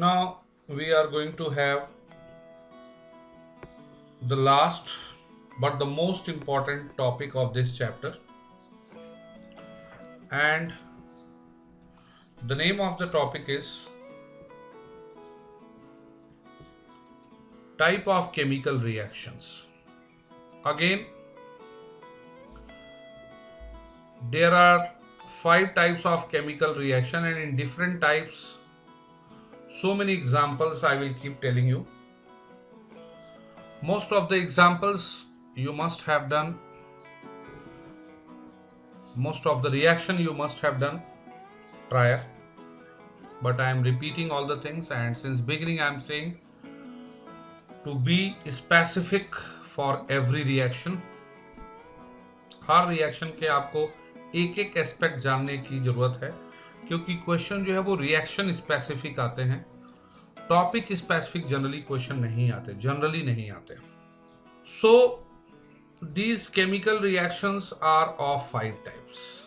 Now we are going to have the last but the most important topic of this chapter, and the name of the topic is type of chemical reactions. Again, there are 5 types of chemical reaction, and in different types so many examples I will keep telling you. Most of the examples you must have done, most of the reaction you must have done prior, but I am repeating all the things, and since beginning I am saying to be specific for every reaction. Her reaction के आपको एक एक aspect जानने की जरूरत है, क्योंकि question जो है वो रिएक्शन स्पेसिफिक आते हैं, टॉपिक स्पेसिफिक जनरली क्वेश्चन नहीं आते. सो these chemical reactions are of 5 types.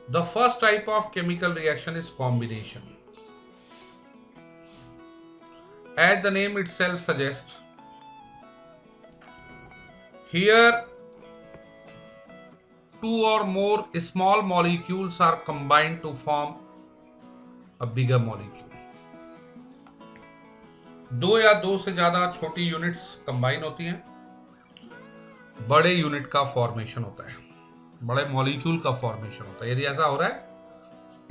The first type of chemical reaction is combination. As the name itself suggests, here 2 or more small molecules are combined to form a bigger molecule. 2 या 2 से ज्यादा छोटी units combine होती हैं, बड़े unit का formation होता है, बड़े मॉलिक्यूल का फॉर्मेशन होता है. यदि ऐसा हो रहा है,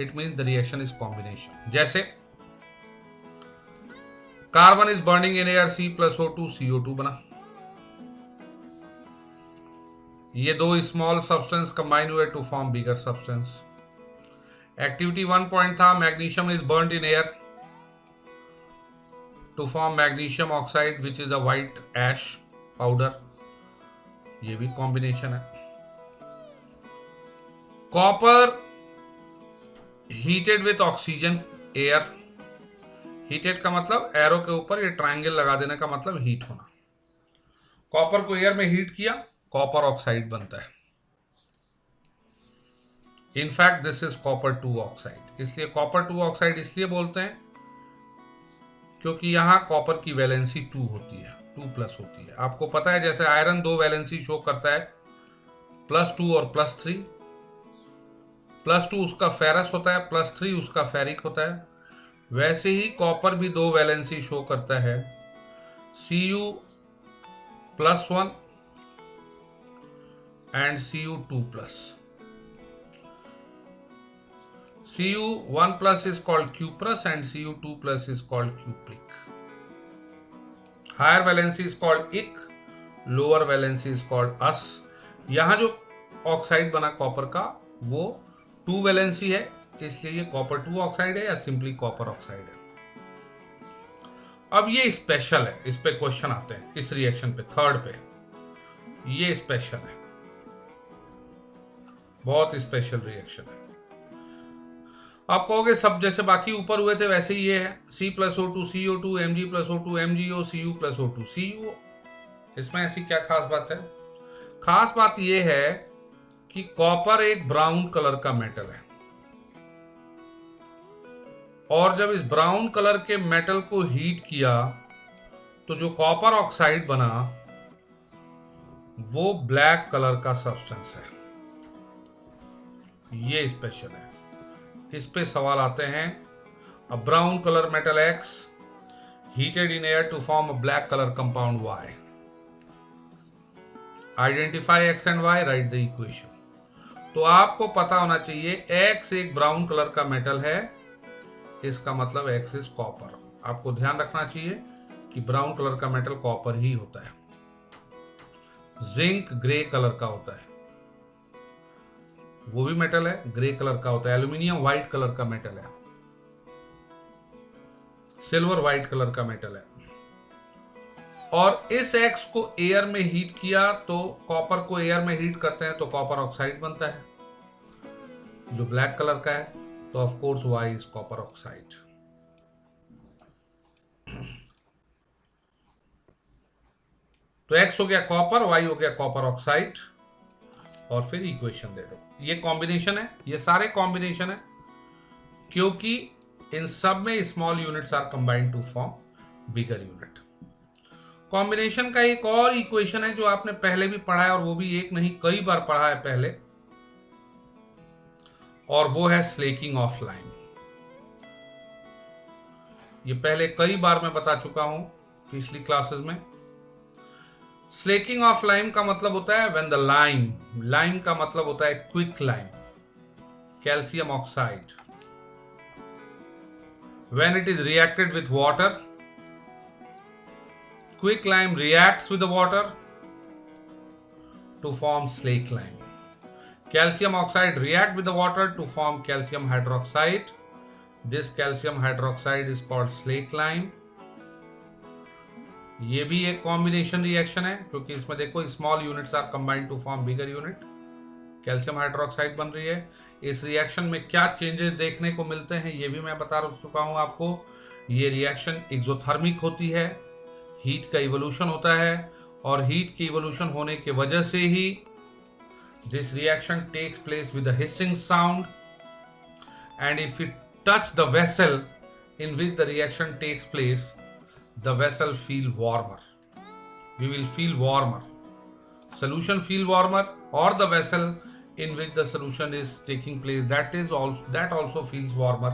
it means the reaction is combination. जैसे carbon is burning in air, C+O2 CO2 बना. ये 2 स्मॉल सब्सटेंस कंबाइन हुए to form bigger substance. Activity 1 point था, magnesium is burned in air to form magnesium oxide which is a white ash powder. ये भी combination है. Copper heated with oxygen air. Heated का मतलब arrow के ऊपर ये ट्रायंगल लगा देने का मतलब हीट होना. कॉपर को एयर में हीट किया, कॉपर ऑक्साइड बनता है. In fact this is copper 2 oxide. इसलिए कॉपर 2 ऑक्साइड इसलिए बोलते हैं क्योंकि यहां कॉपर की वैलेंसी 2 होती है, 2+ होती है. आपको पता है जैसे आयरन 2 वैलेंसी शो करता है, +2 और +3. +2 उसका फेरस होता है, +3 उसका फेरिक होता है. वैसे ही कॉपर भी 2 वैलेंसी शो करता है, Cu+1 and Cu2+. Cu1+ is called Cu+ and Cu2+ is called Cupric. Higher valency is called Ik, lower valency is called As. यहाँ जो ऑक्साइड बना कॉपर का वो 2 वैलेंसी है, इसलिए ये कॉपर 2 ऑक्साइड है या सिंपली कॉपर ऑक्साइड है. अब ये स्पेशल है, इस पे क्वेश्चन आते हैं. इस रिएक्शन पे, थर्ड पे, ये स्पेशल है, बहुत स्पेशल रिएक्शन है. आप कहोगे सब जैसे बाकी ऊपर हुए थे वैसे ही ये है, C+O2 CO2 Mg+O2 MgO Cu+O2 Cu. इसमें ऐसी क्या खास बात है? खास बात ये है कि कॉपर एक ब्राउन कलर का मेटल है, और जब इस ब्राउन कलर के मेटल को हीट किया तो जो कॉपर ऑक्साइड बना वो ब्लैक कलर का सब्सटेंस है. ये स्पेशल है. इस पे सवाल आते हैं. A brown colour metal X heated in air to form a black color compound Y. Identify X and Y, write the equation. तो आपको पता होना चाहिए X एक ब्राउन कलर का मेटल है, इसका मतलब X इज कॉपर. आपको ध्यान रखना चाहिए कि ब्राउन कलर का मेटल कॉपर ही होता है. जिंक ग्रे कलर का होता है, वो भी मेटल है, ग्रे कलर का होता है. एल्यूमिनियम व्हाइट कलर का मेटल है. सिल्वर व्हाइट कलर का मेटल है. और इस X को एयर में हीट किया तो कॉपर को एयर में हीट करते हैं तो कॉपर ऑक्साइड बनता है जो ब्लैक कलर का है. तो of course Y is copper oxide. तो X हो गया कॉपर, Y हो गया कॉपर ऑक्साइड, और फिर इक्वेशन दे दो. ये कॉम्बिनेशन है, ये सारे कॉम्बिनेशन है. क्योंकि इन सब में small units are combined to form bigger unit. Combination का एक और इक्वेशन है जो आपने पहले भी पढ़ा है, और वो भी एक नहीं कई बार पढ़ा है पहले, और वो है स्लेकिंग ऑफ लाइम। ये पहले कई बार मैं बता चुका हूं पिछली क्लासेस में। स्लेकिंग ऑफ लाइम का मतलब होता है व्हेन द लाइम का मतलब होता है quick lime, calcium oxide, when it is reacted with water, quick lime reacts with the water to form slake lime. Calcium oxide react with the water to form calcium hydroxide. This calcium hydroxide is called slake lime. ये भी एक combination reaction है क्योंकि इसमें देखो small units are combined to form bigger unit. Calcium hydroxide बन रही है। इस रिएक्शन में क्या चेंजेस देखने को मिलते हैं ये भी मैं बता चुका हूं आपको। ये रिएक्शन एक्सोथर्मिक होती है, हीट का इवोल्यूशन होता है, और हीट की इवोल्यूशन होने की वजह से ही this reaction takes place with a hissing sound, and if it touch the vessel in which the reaction takes place, the vessel feel warmer, we will feel warmer, solution feel warmer, or the vessel in which the solution is taking place that also feels warmer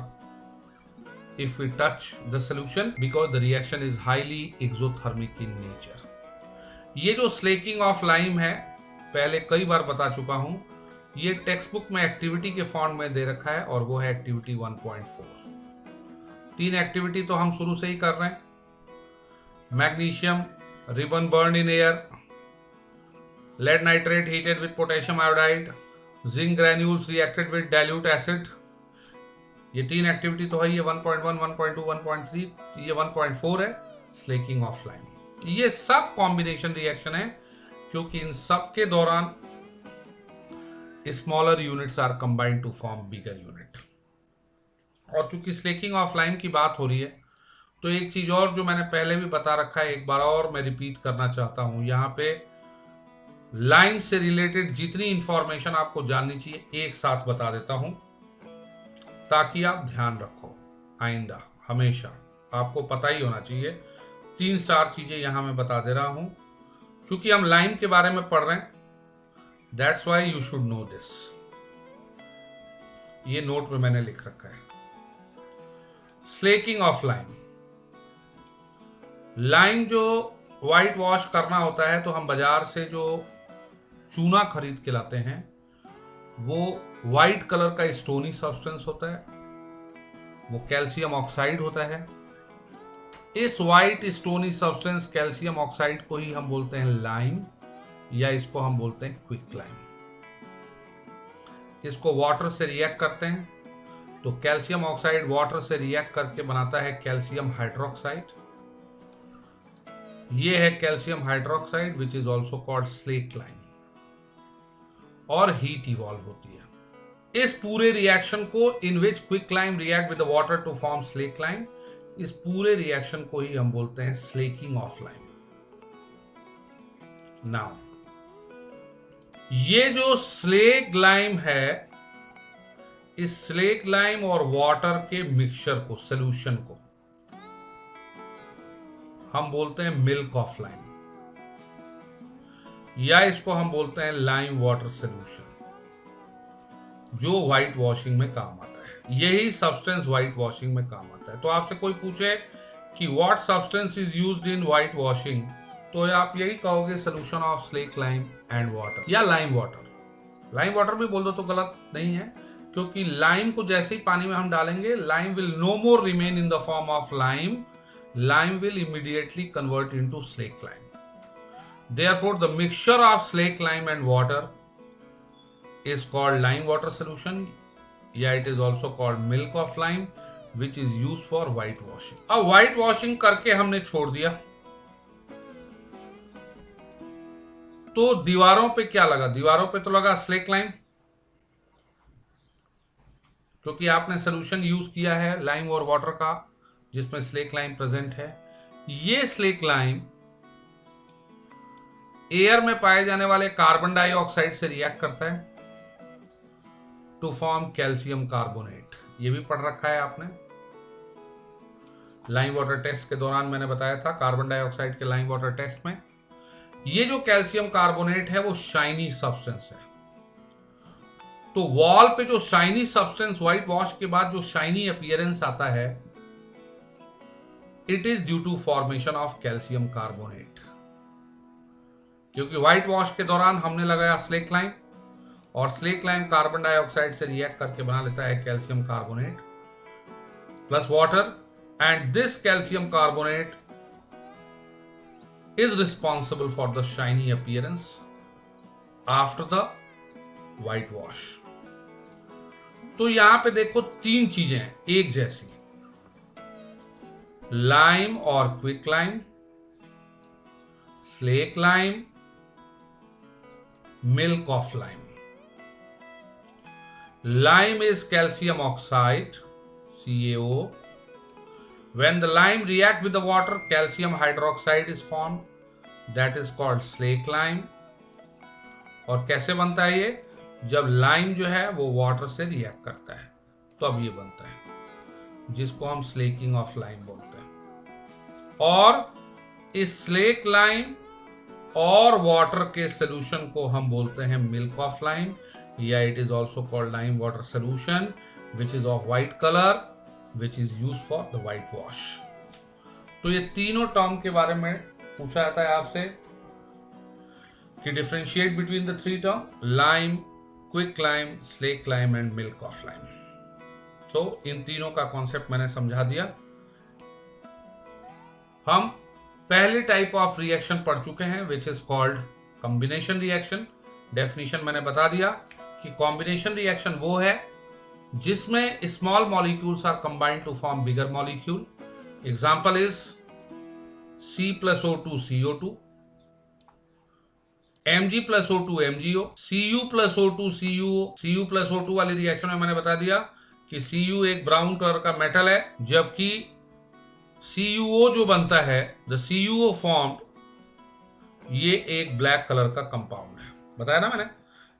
if we touch the solution, because the reaction is highly exothermic in nature. ये जो slaking of lime है पहले कई बार बता चुका हूं, ये text book में एक्टिविटी के फॉर्म में दे रखा है, और वो है एक्टिविटी 1.4। 3 एक्टिविटी तो हम शुरू से ही कर रहे हैं। Magnesium ribbon burn in air, lead nitrate heated with potassium iodide, zinc granules reacted with dilute acid। ये 3 एक्टिविटी तो है, ये 1.1, 1.2, 1.3, ये 1.4 है स्लेकिंग ऑफ लाइम। ये सब कॉम्बिनेशन रिएक्शन है क्योंकि इन सब के दौरान smaller units are combined to form bigger unit. और चूंकि स्लेकिंग ऑफ लाइम की बात हो रही है तो एक चीज और जो मैंने पहले भी बता रखा है, एक बार और मैं रिपीट करना चाहता हूं। यहाँ पे लाइम से रिलेटेड जितनी इंफॉर्मेशन आपको जाननी चाहिए एक साथ बता देता हूं ताकि आप ध्यान रखो। आइंदा हमेशा आपको पता ही होना चाहिए। 3-4 चीजें यहां मैं बता दे रहा हूं क्योंकि हम लाइम के बारे में पढ़ रहे हैं, that's why you should know this. ये नोट में मैंने लिख रखा है। स्लेकिंग ऑफ लाइम, लाइम जो व्हाइट वॉश करना होता है तो हम बाजार से जो चूना खरीद के लाते हैं वो व्हाइट कलर का स्टोनी सब्सटेंस होता है, वो कैल्शियम ऑक्साइड होता है। इस white stony substance calcium oxide को ही हम बोलते हैं लाइम, या इसको हम बोलते हैं क्विक लाइम। इसको वाटर से रिएक्ट करते हैं तो कैल्शियम ऑक्साइड वाटर से रिएक्ट करके बनाता है कैल्शियम हाइड्रोक्साइड। ये है calcium hydroxide which is also called slake lime, और हीट इवॉल्व होती है। इस पूरे रिएक्शन को in which quick lime react with the water to form slake lime, इस पूरे रिएक्शन को ही हम बोलते हैं स्लेकिंग ऑफ लाइम। नाउ ये जो स्लेक लाइम है, इस स्लेक लाइम और वाटर के मिक्सचर को, सोल्यूशन को हम बोलते हैं मिल्क ऑफ लाइम, या इसको हम बोलते हैं लाइम वाटर सोल्यूशन, जो व्हाइट वॉशिंग में काम आता है। यही सब्सटेंस व्हाइट वॉशिंग में काम आता है। तो आपसे कोई पूछे कि what substance is used in white washing, तो आप यही कहोगे solution of slack lime and water, या लाइम वाटर। लाइम वाटर भी बोल दो तो गलत नहीं है, क्योंकि लाइम को जैसे ही पानी में हम डालेंगे, lime will no more remain in the form of lime, lime will immediately convert into slake lime. Therefore, the mixture of slake lime and water is called lime water solution. Yeah, it is also called milk of lime, which is used for white washing. अब white washing करके हमने छोड़ दिया, तो दीवारों पे क्या लगा? दीवारों पे तो लगा स्लेक लाइम, क्योंकि आपने सोल्यूशन यूज किया है लाइम और वाटर का जिसमें स्लेक लाइम प्रेजेंट है। ये स्लेक लाइम एयर में पाए जाने वाले कार्बन डाइऑक्साइड से रिएक्ट करता है टू फॉर्म कैल्शियम कार्बोनेट। ये भी पढ़ रखा है आपने। लाइम वाटर टेस्ट के दौरान मैंने बताया था, कार्बन डाइऑक्साइड के लाइम वाटर टेस्ट में, ये जो कैल्शियम कार्बोनेट है वो शाइनी सब्सटेंस है। तो वॉल पे जो शाइनी सब्सटेंस, व्हाइट वॉश के बाद जो शाइनी अपीयरेंस आता है, it is due to formation of calcium carbonate. क्योंकि व्हाइट वॉश के दौरान हमने लगाया स्लेक लाइम, और स्लेक लाइम कार्बन डाइऑक्साइड से रिएक्ट करके बना लेता है calcium carbonate plus water, and this calcium carbonate is responsible for the shiny appearance after the white wash। तो यहां पे देखो तीन चीजें हैं एक जैसी, लाइम और quick lime, slack lime, milk of lime. Lime is calcium oxide, CaO. When the lime react with the water, calcium hydroxide is formed. That is called slake lime. और कैसे बनता है ये? जब लाइम जो है वो वाटर से रिएक्ट करता है तो अब ये बनता है, जिसको हम स्लेकिंग ऑफ लाइम बोलते हैं। और इस स्लेक लाइम और वाटर के सोल्यूशन को हम बोलते हैं मिल्क ऑफ लाइम, या it is also called lime water solution, which is of white colour, which is use for the white wash. तो ये तीनों टर्म के बारे में पूछा जाता है आपसे कि differentiate between the three term, lime, quick lime, slack lime and milk of lime. तो इन तीनों का कॉन्सेप्ट मैंने समझा दिया। हम पहले टाइप ऑफ रिएक्शन पढ़ चुके हैं, which is called combination reaction. Definition मैंने बता दिया कि कॉम्बिनेशन रिएक्शन वो है जिसमें small molecules are combined to form bigger molecule. Example is C+O2 CO2, Mg+O2 MgO, Cu+O2 Cu+O2 वाली रिएक्शन में मैंने बता दिया कि Cu एक ब्राउन कलर का मेटल है, जबकि CuO जो बनता है, द CuO फॉर्म्ड, ये एक ब्लैक कलर का कंपाउंड है। बताया ना मैंने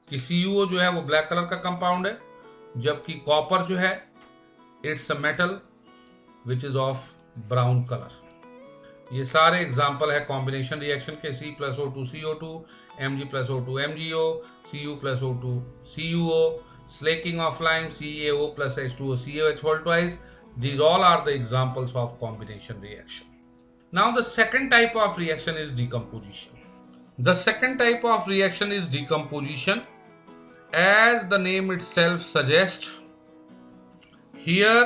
कि CuO जो है वो ब्लैक कलर का कंपाउंड है, जबकि कॉपर जो है it's a metal which is of brown colour. ये सारे एग्जाम्पल है कॉम्बिनेशन रिएक्शन के, C+O2 CO2, Mg+O2 MgO, Cu+O2 CuO, slaking of lime, CaO plus H2O CaOH whole twice. These all are the examples of combination reaction. Now the second type of reaction is decomposition. The second type of reaction is decomposition. As the name itself suggests, here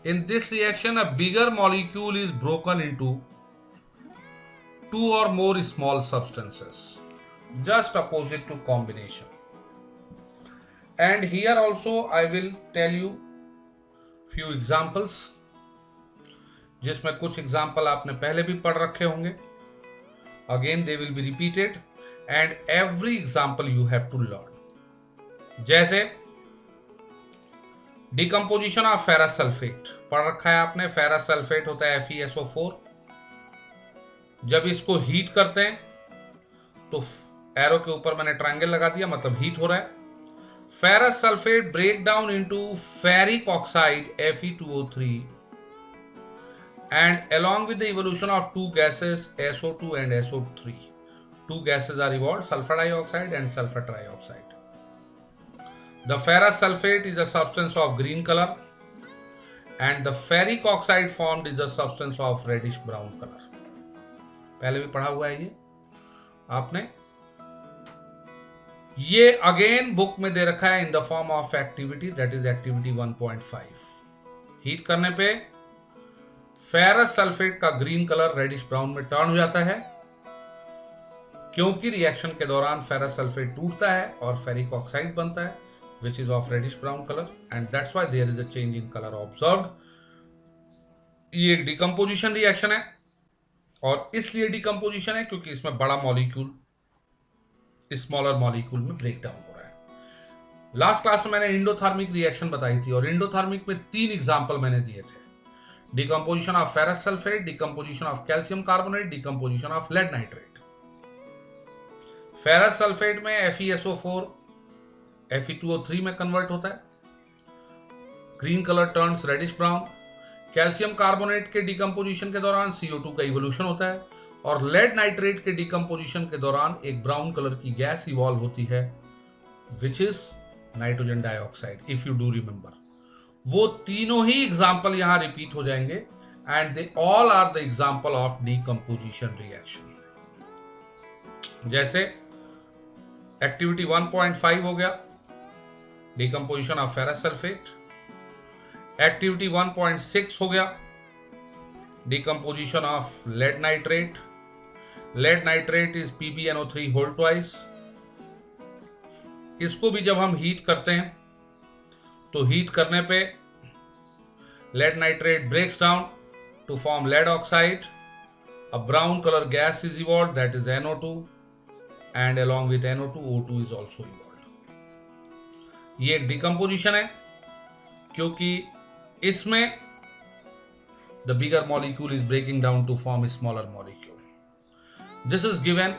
in this reaction a bigger molecule is broken into two or more small substances, just opposite to combination. And here also I will tell you few examples, जिसमें कुछ example आपने पहले भी पढ़ रखे होंगे। Again they will be repeated and every example you have to learn। जैसे decomposition of ferrous sulphate पढ़ रखा है आपने। फेरस सल्फेट होता है FeSO4। जब इसको हीट करते हैं तो एरो के ऊपर मैंने ट्रायंगल लगा दिया, मतलब हीट हो रहा है। Ferrous sulphate break down into ferric oxide Fe2O3 and along with the evolution of two gases SO2 and SO3, two gases are evolved, sulfur dioxide and sulfur trioxide. The ferrous sulfate is a substance of green color and the ferric oxide formed is a substance of reddish brown color. पहले भी पढ़ा हुआ है ये आपने। ये again book में दे रखा है इन the form of activity, that is activity 1.5। Heat करने पे फेरस सल्फेट का ग्रीन कलर रेडिश ब्राउन में टर्न हो जाता है, क्योंकि रिएक्शन के दौरान फेरस सल्फेट टूटता है और फेरिक ऑक्साइड बनता है which is of reddish brown color and that's why there is a change in color observed। ये एक डिकम्पोजिशन रिएक्शन है, और इसलिए डिकम्पोजिशन है क्योंकि इसमें बड़ा मॉलिक्यूल स्मॉलर मॉलिक्यूल में ब्रेक डाउन हो रहा है। लास्ट क्लास में मैंने इंडोथर्मिक रिएक्शन बताई थी और इंडोथर्मिक में 3 एग्जाम्पल मैंने दिए थे। Decomposition of ferrous sulphate, decomposition of calcium carbonate, decomposition of lead nitrate. Ferrous sulphate में FeSO4 Fe2O3 में कन्वर्ट होता है green colour turns reddish brown. Calcium carbonate के डिकम्पोजिशन के दौरान CO2 का इवोल्यूशन होता है और लेड नाइट्रेट के डिकम्पोजिशन के दौरान एक ब्राउन कलर की गैस इवॉल्व होती है which is nitrogen dioxide, if you do remember. वो तीनों ही एग्जाम्पल यहां रिपीट हो जाएंगे and they all are the example of decomposition reaction. जैसे एक्टिविटी 1.5 हो गया, decomposition of ferrous sulphate. Activity 1.6 हो गया, decomposition of lead nitrate. Lead nitrate is PbNO3 whole twice. इसको भी जब हम हीट करते हैं तो हीट करने पे lead nitrate breaks down to form lead oxide. A brown colour gas is evolved that is NO2 and along with NO2 O2 is also evolved। ये एक डिकम्पोजिशन है क्योंकि इसमें the bigger molecule is breaking down to form a smaller molecule. This is given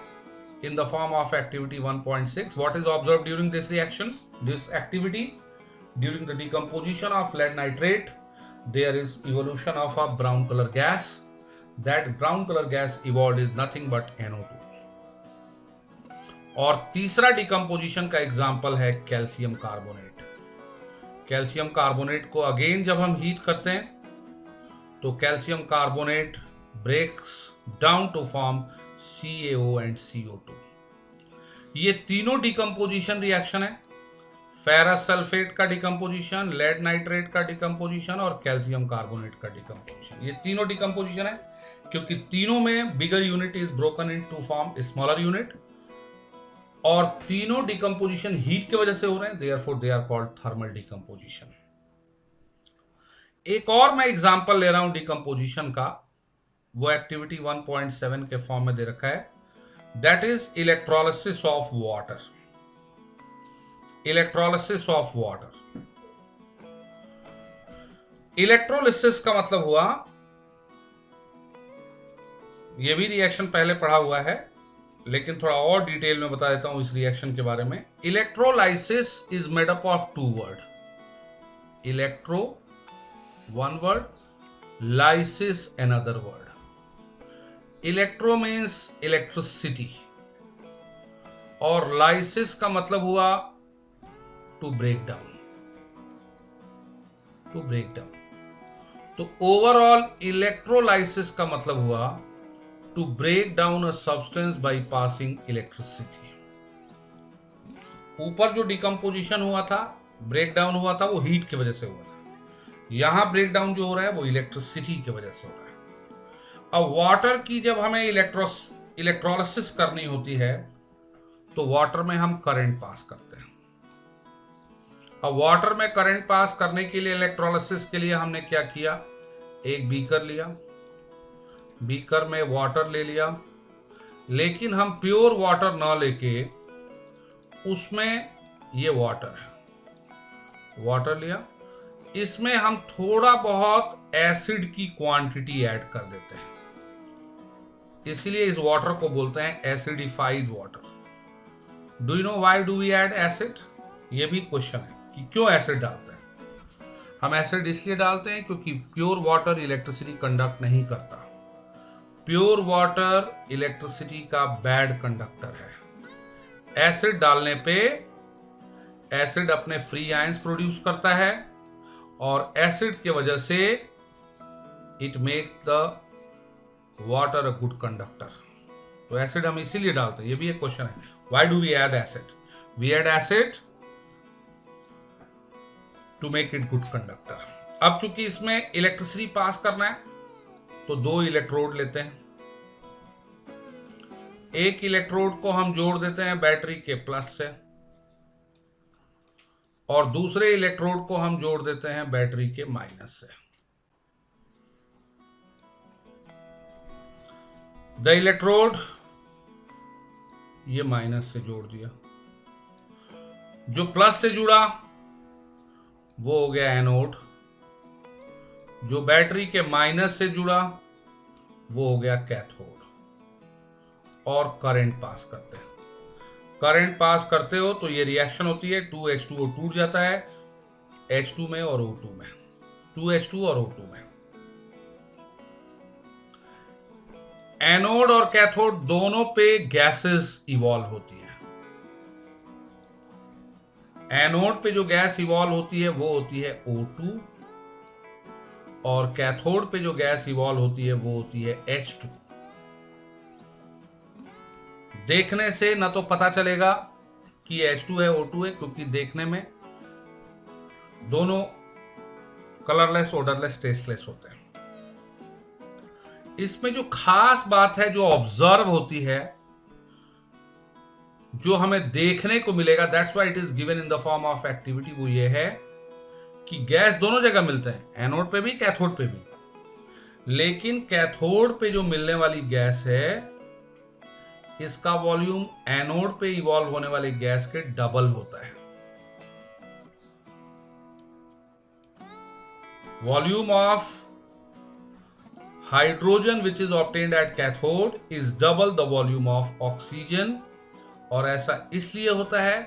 in the form of activity 1.6. What is observed during this reaction? This activity during the decomposition of lead nitrate, there is evolution of a brown color gas. That brown color gas evolved is nothing but NO2. और तीसरा decomposition का example है calcium carbonate. Calcium carbonate को again जब हम heat करते हैं तो calcium carbonate breaks down to form CaO and CO2। ये तीनों डिकम्पोजिशन रिएक्शन है, फेरस सल्फेट का डिकम्पोजिशन, लेड नाइट्रेट का डिकम्पोजिशन और कैल्शियम कार्बोनेट का डिकम्पोजिशन। ये तीनों डिकम्पोजिशन है क्योंकि तीनों में bigger unit is broken into form smaller unit और तीनों डिकम्पोजिशन हीट की वजह से हो रहे हैं, therefore they are called thermal decomposition. एक और मैं एग्जांपल ले रहा हूं डिकम्पोजिशन का, वो एक्टिविटी 1.7 के फॉर्म में दे रखा है, that is electrolysis of water. Electrolysis of water. Electrolysis का मतलब हुआ, यह भी रिएक्शन पहले पढ़ा हुआ है लेकिन थोड़ा और डिटेल में बता देता हूं इस रिएक्शन के बारे में। Electrolysis is made up of 2 word. Electro 1 word, lysis another word. Electro means electricity और lysis का मतलब हुआ to break down. To break down. तो ओवरऑल इलेक्ट्रोलाइसिस का मतलब हुआ to break down a substance by passing electricity. ऊपर जो डिकम्पोजिशन हुआ था, ब्रेक डाउन हुआ था, वो हीट की वजह से हुआ था। यहां ब्रेक डाउन जो हो रहा है वो इलेक्ट्रिसिटी की वजह से हो रहा है। अब वाटर की जब हमें इलेक्ट्रोलिसिस करनी होती है तो वाटर में हम करंट पास करते हैं। अब वाटर में करंट पास करने के लिए, इलेक्ट्रोलिसिस के लिए हमने क्या किया, एक बीकर लिया, बीकर में वाटर ले लिया, लेकिन हम प्योर वाटर ना लेके उसमें ये वाटर है, वाटर लिया, इसमें हम थोड़ा बहुत एसिड की क्वांटिटी ऐड कर देते हैं, इसलिए इस वाटर को बोलते हैं acidified water. Do you know why do we add acid? ये भी क्वेश्चन है कि क्यों एसिड डालते हैं। हम एसिड इसलिए डालते हैं क्योंकि प्योर वाटर इलेक्ट्रिसिटी कंडक्ट नहीं करता। प्योर वाटर इलेक्ट्रिसिटी का बैड कंडक्टर है। एसिड डालने पे एसिड अपने फ्री आयंस प्रोड्यूस करता है और एसिड की वजह से it makes the water a good conductor. तो एसिड हम इसीलिए डालते हैं। ये भी एक क्वेश्चन है, why do we add acid? We add acid to make it good conductor. अब चूंकि इसमें इलेक्ट्रिसिटी पास करना है तो 2 इलेक्ट्रोड लेते हैं। एक इलेक्ट्रोड को हम जोड़ देते हैं बैटरी के प्लस से और दूसरे इलेक्ट्रोड को हम जोड़ देते हैं बैटरी के माइनस से। द इलेक्ट्रोड ये माइनस से जोड़ दिया, जो प्लस से जुड़ा वो हो गया एनोड, जो बैटरी के माइनस से जुड़ा वो हो गया कैथोड। और करंट पास करते हैं। करंट पास करते हो तो ये रिएक्शन होती है, 2H2O टूट जाता है H2 में और O2 में। 2H2 और O2 में। एनोड और कैथोड दोनों पे गैसेस इवॉल्व होती हैं। एनोड पे जो गैस इवॉल्व होती है वो होती है O2 और कैथोड पे जो गैस इवॉल्व होती है वो होती है H2। देखने से ना तो पता चलेगा कि H2 है O2 है, क्योंकि देखने में दोनों कलरलेस, ओडरलेस, टेस्टलेस होते हैं। इसमें जो खास बात है, जो ऑब्जर्व होती है, जो हमें देखने को मिलेगा, that's why it is given in the form of activity, वो ये है कि गैस दोनों जगह मिलते हैं, एनोड पे भी कैथोड पे भी, लेकिन कैथोड पे जो मिलने वाली गैस है इसका वॉल्यूम एनोड पे इवॉल्व होने वाली गैस के डबल होता है। Volume of hydrogen which is obtained at cathode is double the volume of oxygen, और ऐसा इसलिए होता है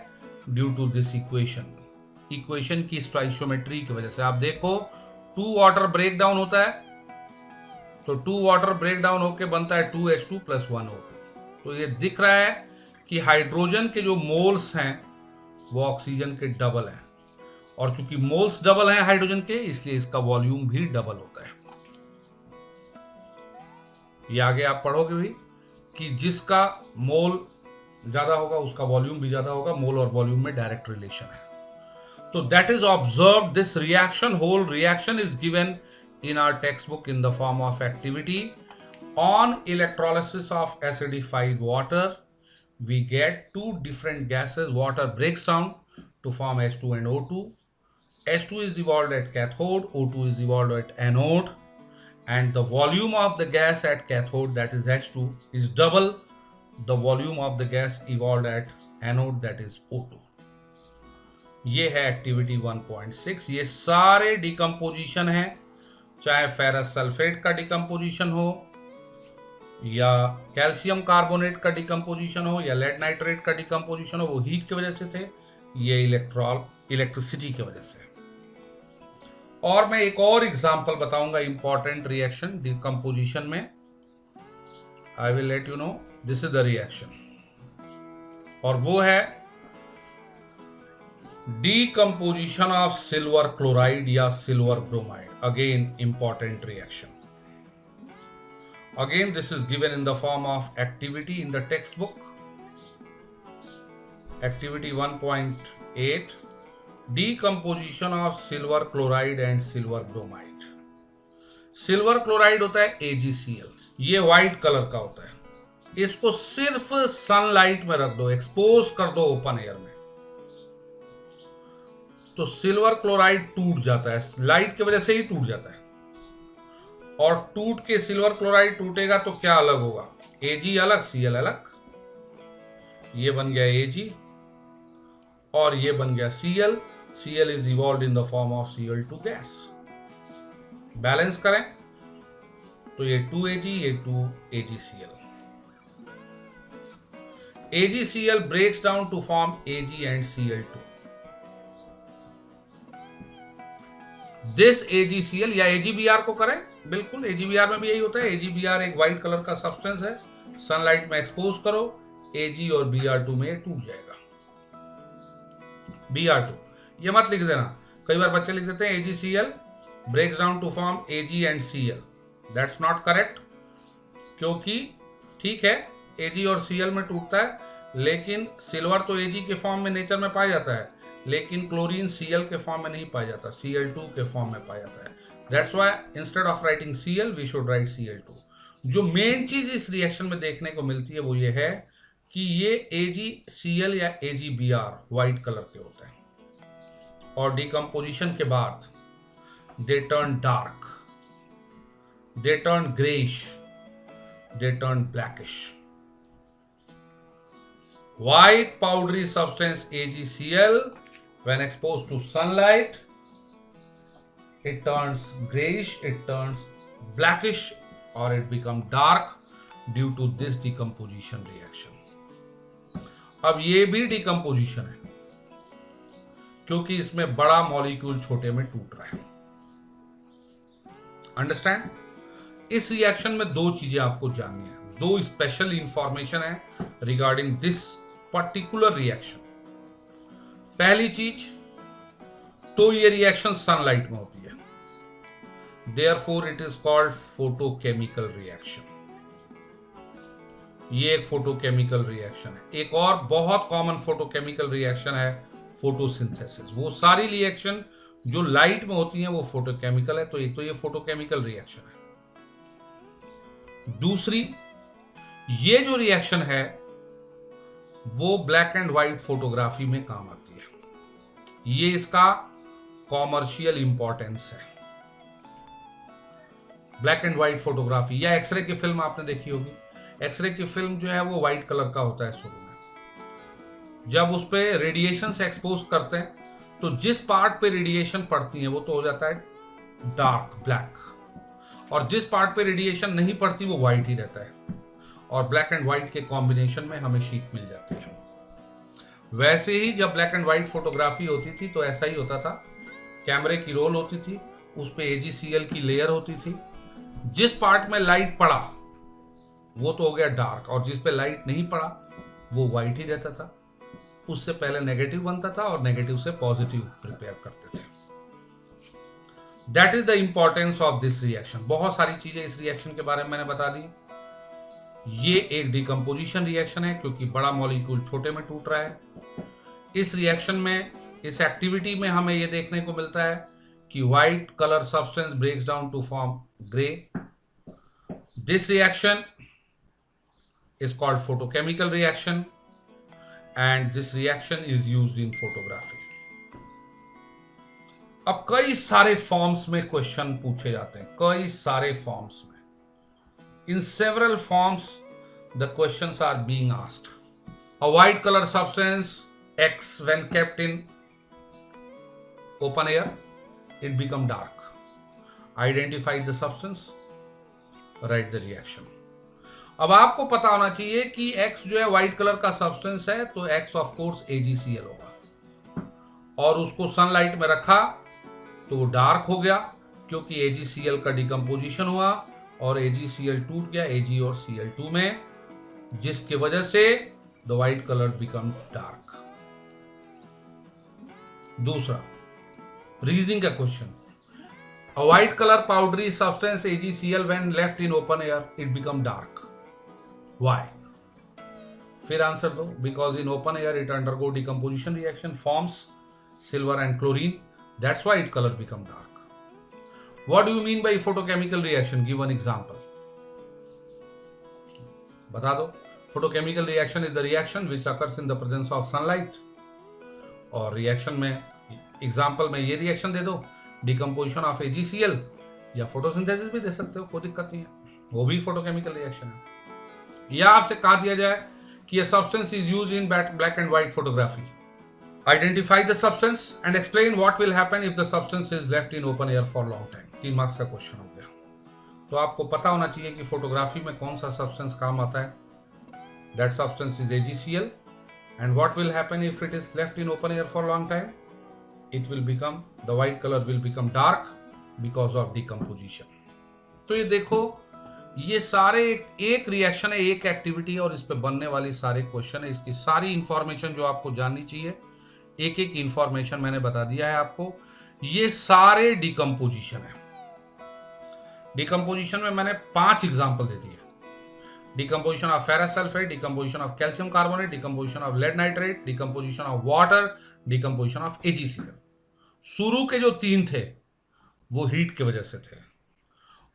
ड्यू टू दिस इक्वेशन की स्टोइशियोमेट्री की वजह से। आप देखो 2 वाटर ब्रेक डाउन होता है, तो 2 वाटर ब्रेक डाउन होकर बनता है 2H2 + 1O2। तो ये दिख रहा है कि हाइड्रोजन के जो मोल्स हैं वो ऑक्सीजन के डबल हैं, और चूंकि मोल्स डबल हैं हाइड्रोजन के, इसलिए इसका वॉल्यूम भी डबल होता है। ये आगे आप पढ़ोगे भी कि जिसका मोल ज्यादा होगा उसका वॉल्यूम भी ज्यादा होगा, मोल और वॉल्यूम में डायरेक्ट रिलेशन है। तो that is observe this reaction, whole reaction is given in our textbook in the form of activity. On electrolysis of acidified water, we get 2 different gases. Water breaks down to form H2 and O2. H2 is evolved at cathode, O2 is evolved at anode, and the volume of the gas at cathode, that is H2, is double the volume of the gas evolved at anode, that is O2. ये है activity 1.6। ये सारे decomposition है, चाहे ferrous sulphate का decomposition हो या calcium carbonate का डिकम्पोजिशन हो या लेड नाइट्रेट का डिकम्पोजिशन हो, वो हीट की वजह से थे, ये इलेक्ट्रिसिटी की वजह से। और मैं एक और एग्जांपल बताऊंगा इंपॉर्टेंट रिएक्शन डिकम्पोजिशन में। आई will let you no this is the reaction, और वो है decomposition of silver chloride या silver bromide. Again important reaction. Again this is given in the form of activity in the textbook. Activity 1.8, decomposition of silver chloride and silver bromide. Silver chloride होता है AgCl, ये white colour का होता है। इसको सिर्फ sunlight में रख दो, एक्सपोज कर दो ओपन एयर में, तो सिल्वर क्लोराइड टूट जाता है, लाइट की वजह से ही टूट जाता है। और टूट के सिल्वर क्लोराइड टूटेगा तो क्या अलग होगा, Ag अलग, Cl अलग। ये बन गया Ag और ये बन गया Cl। Cl is evolve in the form of Cl2 gas. Balance करें तो ये 2Ag, ये 2AgCl। AgCl breaks down to form Ag and Cl2. This AgCl या AgBr को करें, बिल्कुल AgBr में भी यही होता है। AgBr एक व्हाइट कलर का सब्सटेंस है, सनलाइट में एक्सपोज करो, Ag और Br2 में टूट जाएगा। Br2 ये मत लिख देना, कई बार बच्चे लिख देते हैं AgCl breaks down to form Ag and Cl. That's not correct, क्योंकि ठीक है Ag और Cl में टूटता है, लेकिन सिल्वर तो Ag के फॉर्म में नेचर में पाया जाता है, लेकिन क्लोरीन Cl के फॉर्म में नहीं पाया जाता, Cl2 के फॉर्म में पाया जाता है। That's why instead of writing Cl we should write Cl2। जो मेन चीज इस रिएक्शन में देखने को मिलती है वो ये है कि ये AgCl या AgBr व्हाइट कलर के होते हैं, और डिकम्पोजिशन के बाद they turn dark, they turn greyish, they turn blackish. White powdery substance AgCl, when exposed to sunlight, it turns grayish, it turns blackish, or it becomes dark due to this decomposition reaction. अब ये भी decomposition है, क्योंकि इसमें बड़ा molecule छोटे में टूट रहा है। अंडरस्टैंड? इस रिएक्शन में दो चीजें आपको जाननी है, दो स्पेशल इंफॉर्मेशन है रिगार्डिंग दिस पर्टिकुलर रिएक्शन। पहली चीज तो ये रिएक्शन सनलाइट में होती है, therefore it is called photochemical reaction. ये एक फोटोकेमिकल रिएक्शन है। एक और बहुत कॉमन फोटोकेमिकल रिएक्शन है फोटोसिंथेसिस। वो सारी रिएक्शन जो लाइट में होती हैं वो फोटोकेमिकल है। तो एक तो ये फोटोकेमिकल रिएक्शन है। दूसरी, ये जो रिएक्शन है वो ब्लैक एंड व्हाइट फोटोग्राफी में काम आती है। ये इसका कॉमर्शियल इंपॉर्टेंस है। ब्लैक एंड व्हाइट फोटोग्राफी या एक्सरे की फिल्म आपने देखी होगी। एक्सरे की फिल्म जो है वो व्हाइट कलर का होता है शुरू में। जब उस पर रेडिएशन से एक्सपोज करते हैं तो जिस पार्ट पे रेडिएशन पड़ती है वो तो हो जाता है डार्क ब्लैक, और जिस पार्ट पे रेडिएशन नहीं पड़ती वो व्हाइट ही रहता है, और ब्लैक एंड व्हाइट के कॉम्बिनेशन में हमें शीट मिल जाती है। वैसे ही जब ब्लैक एंड व्हाइट फोटोग्राफी होती थी तो ऐसा ही होता था। कैमरे की रोल होती थी, उस पे AgCl की लेयर होती थी। जिस पार्ट में लाइट पड़ा वो तो हो गया डार्क, और जिस पे लाइट नहीं पड़ा वो व्हाइट ही रहता था। उससे पहले नेगेटिव बनता था और नेगेटिव से पॉजिटिव प्रिपेयर करते थे। That is the importance of this reaction. बहुत सारी चीजें इस रिएक्शन के बारे में मैंने बता दी। ये एक डिकम्पोजिशन रिएक्शन है क्योंकि बड़ा मॉलिक्यूल छोटे में टूट रहा है। इस रिएक्शन में, इस एक्टिविटी में हमें यह देखने को मिलता है कि white colour substance breaks down to form grey. This reaction is called photochemical reaction and this reaction is used in photography. अब कई सारे फॉर्म्स में क्वेश्चन पूछे जाते हैं, कई सारे फॉर्म्स में। In several forms the questions are being asked. A white color substance X when kept in open air it become dark. Identify the substance, write the reaction. अब आपको पता होना चाहिए कि X जो है व्हाइट कलर का सब्सटेंस है तो X ऑफ कोर्स AgCl होगा, और उसको सनलाइट में रखा तो वो डार्क हो गया क्योंकि AgCl का डिकम्पोजिशन हुआ और AgCl टूट गया Ag और Cl2 में, जिसकी वजह से the white colour become dark. दूसरा रीजनिंग का question, a white color powdery substance AgCl when left in open air it become dark. Why? फिर आंसर दो। Because in open air it undergo decomposition reaction, forms silver and chlorine. That's why its color become dark. What do you mean by photochemical reaction? Give one example. बता दो। Photochemical reaction is the reaction which occurs in the presence of sunlight. और reaction में example में ये reaction दे दो, decomposition of AgCl, या photosynthesis भी दे सकते हो, कोई दिक्कत नहीं है, वो भी फोटोकेमिकल रिएक्शन है। या आपसे कहा दिया जाए कि ये substance is used in black and white photography, identify the substance and explain what will happen if the substance is left in open air for long time. 3 marks का क्वेश्चन हो गया। तो आपको पता होना चाहिए कि फोटोग्राफी में कौन सा सब्सटेंस काम आता है। That substance is AgCl and what will happen if it is left in open air for long time? It will become, the white color will become dark because of decomposition. तो ये देखो, ये सारे एक reaction है, एक activity है, और इस पे बनने वाली सारे क्वेश्चन है। इसकी सारी इंफॉर्मेशन जो आपको जाननी चाहिए, एक एक इंफॉर्मेशन मैंने बता दिया है आपको। ये सारे डिकम्पोजिशन है। डिकम्पोजिशन में मैंने 5 एग्जाम्पल दे दिए। Decomposition of ferrous sulfate, decomposition of calcium carbonate, decomposition of lead nitrate, decomposition of water, decomposition of AgCl. शुरू के जो 3 थे वो हीट की वजह से थे।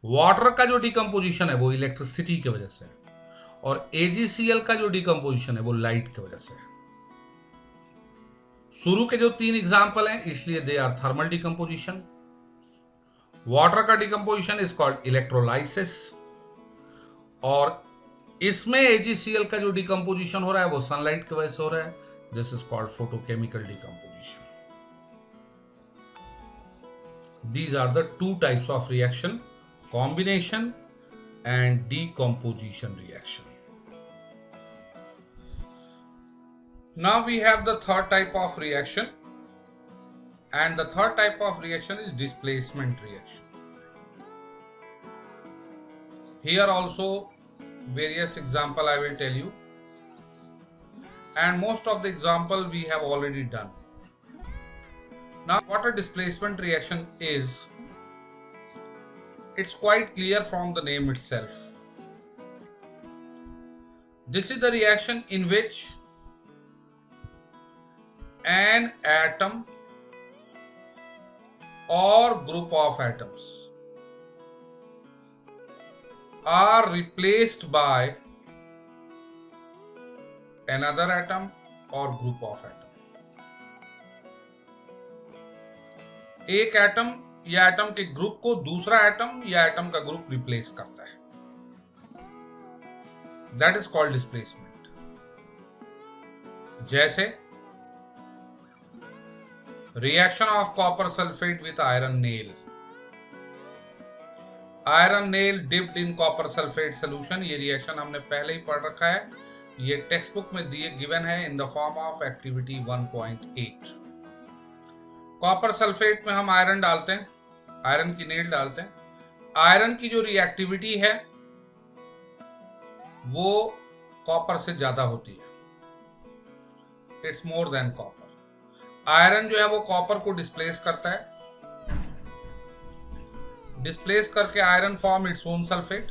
वाटर का जो डिकम्पोजिशन है वो इलेक्ट्रिसिटी की वजह से, और AgCl का जो डिकम्पोजिशन है वो लाइट की वजह से। शुरू के जो 3 एग्जाम्पल हैं इसलिए they are thermal decomposition. Water का डिकम्पोजिशन इज कॉल्ड इलेक्ट्रोलाइसिस, और इसमें AgCl का जो डिकम्पोजिशन हो रहा है वो सनलाइट की वजह से हो रहा है। This is called photochemical decomposition. These are the 2 types of reaction, combination and decomposition reaction. Now we have the third type of reaction, and the third type of reaction is displacement reaction. Here also various example I will tell you, and most of the example we have already done. Now what a displacement reaction is, it's quite clear from the name itself. This is the reaction in which an atom or group of atoms are replaced by another atom or group of atom. एक atom या atom के group को दूसरा atom या atom का group replace करता है, that is called displacement. जैसे reaction of copper sulphate with iron nail. Iron nail dipped in copper sulphate solution. ये रिएक्शन हमने पहले ही पढ़ रखा है, ये टेक्स्ट बुक में दिए गिवन है इन the form of activity 1.8. Copper sulphate में हम आयरन डालते हैं, आयरन की नेल डालते हैं. आयरन की जो रिएक्टिविटी है वो कॉपर से ज्यादा होती है, it's more than copper. Iron जो है वो कॉपर को डिस्प्लेस करता है, डिस्प्लेस करके iron form its own sulphate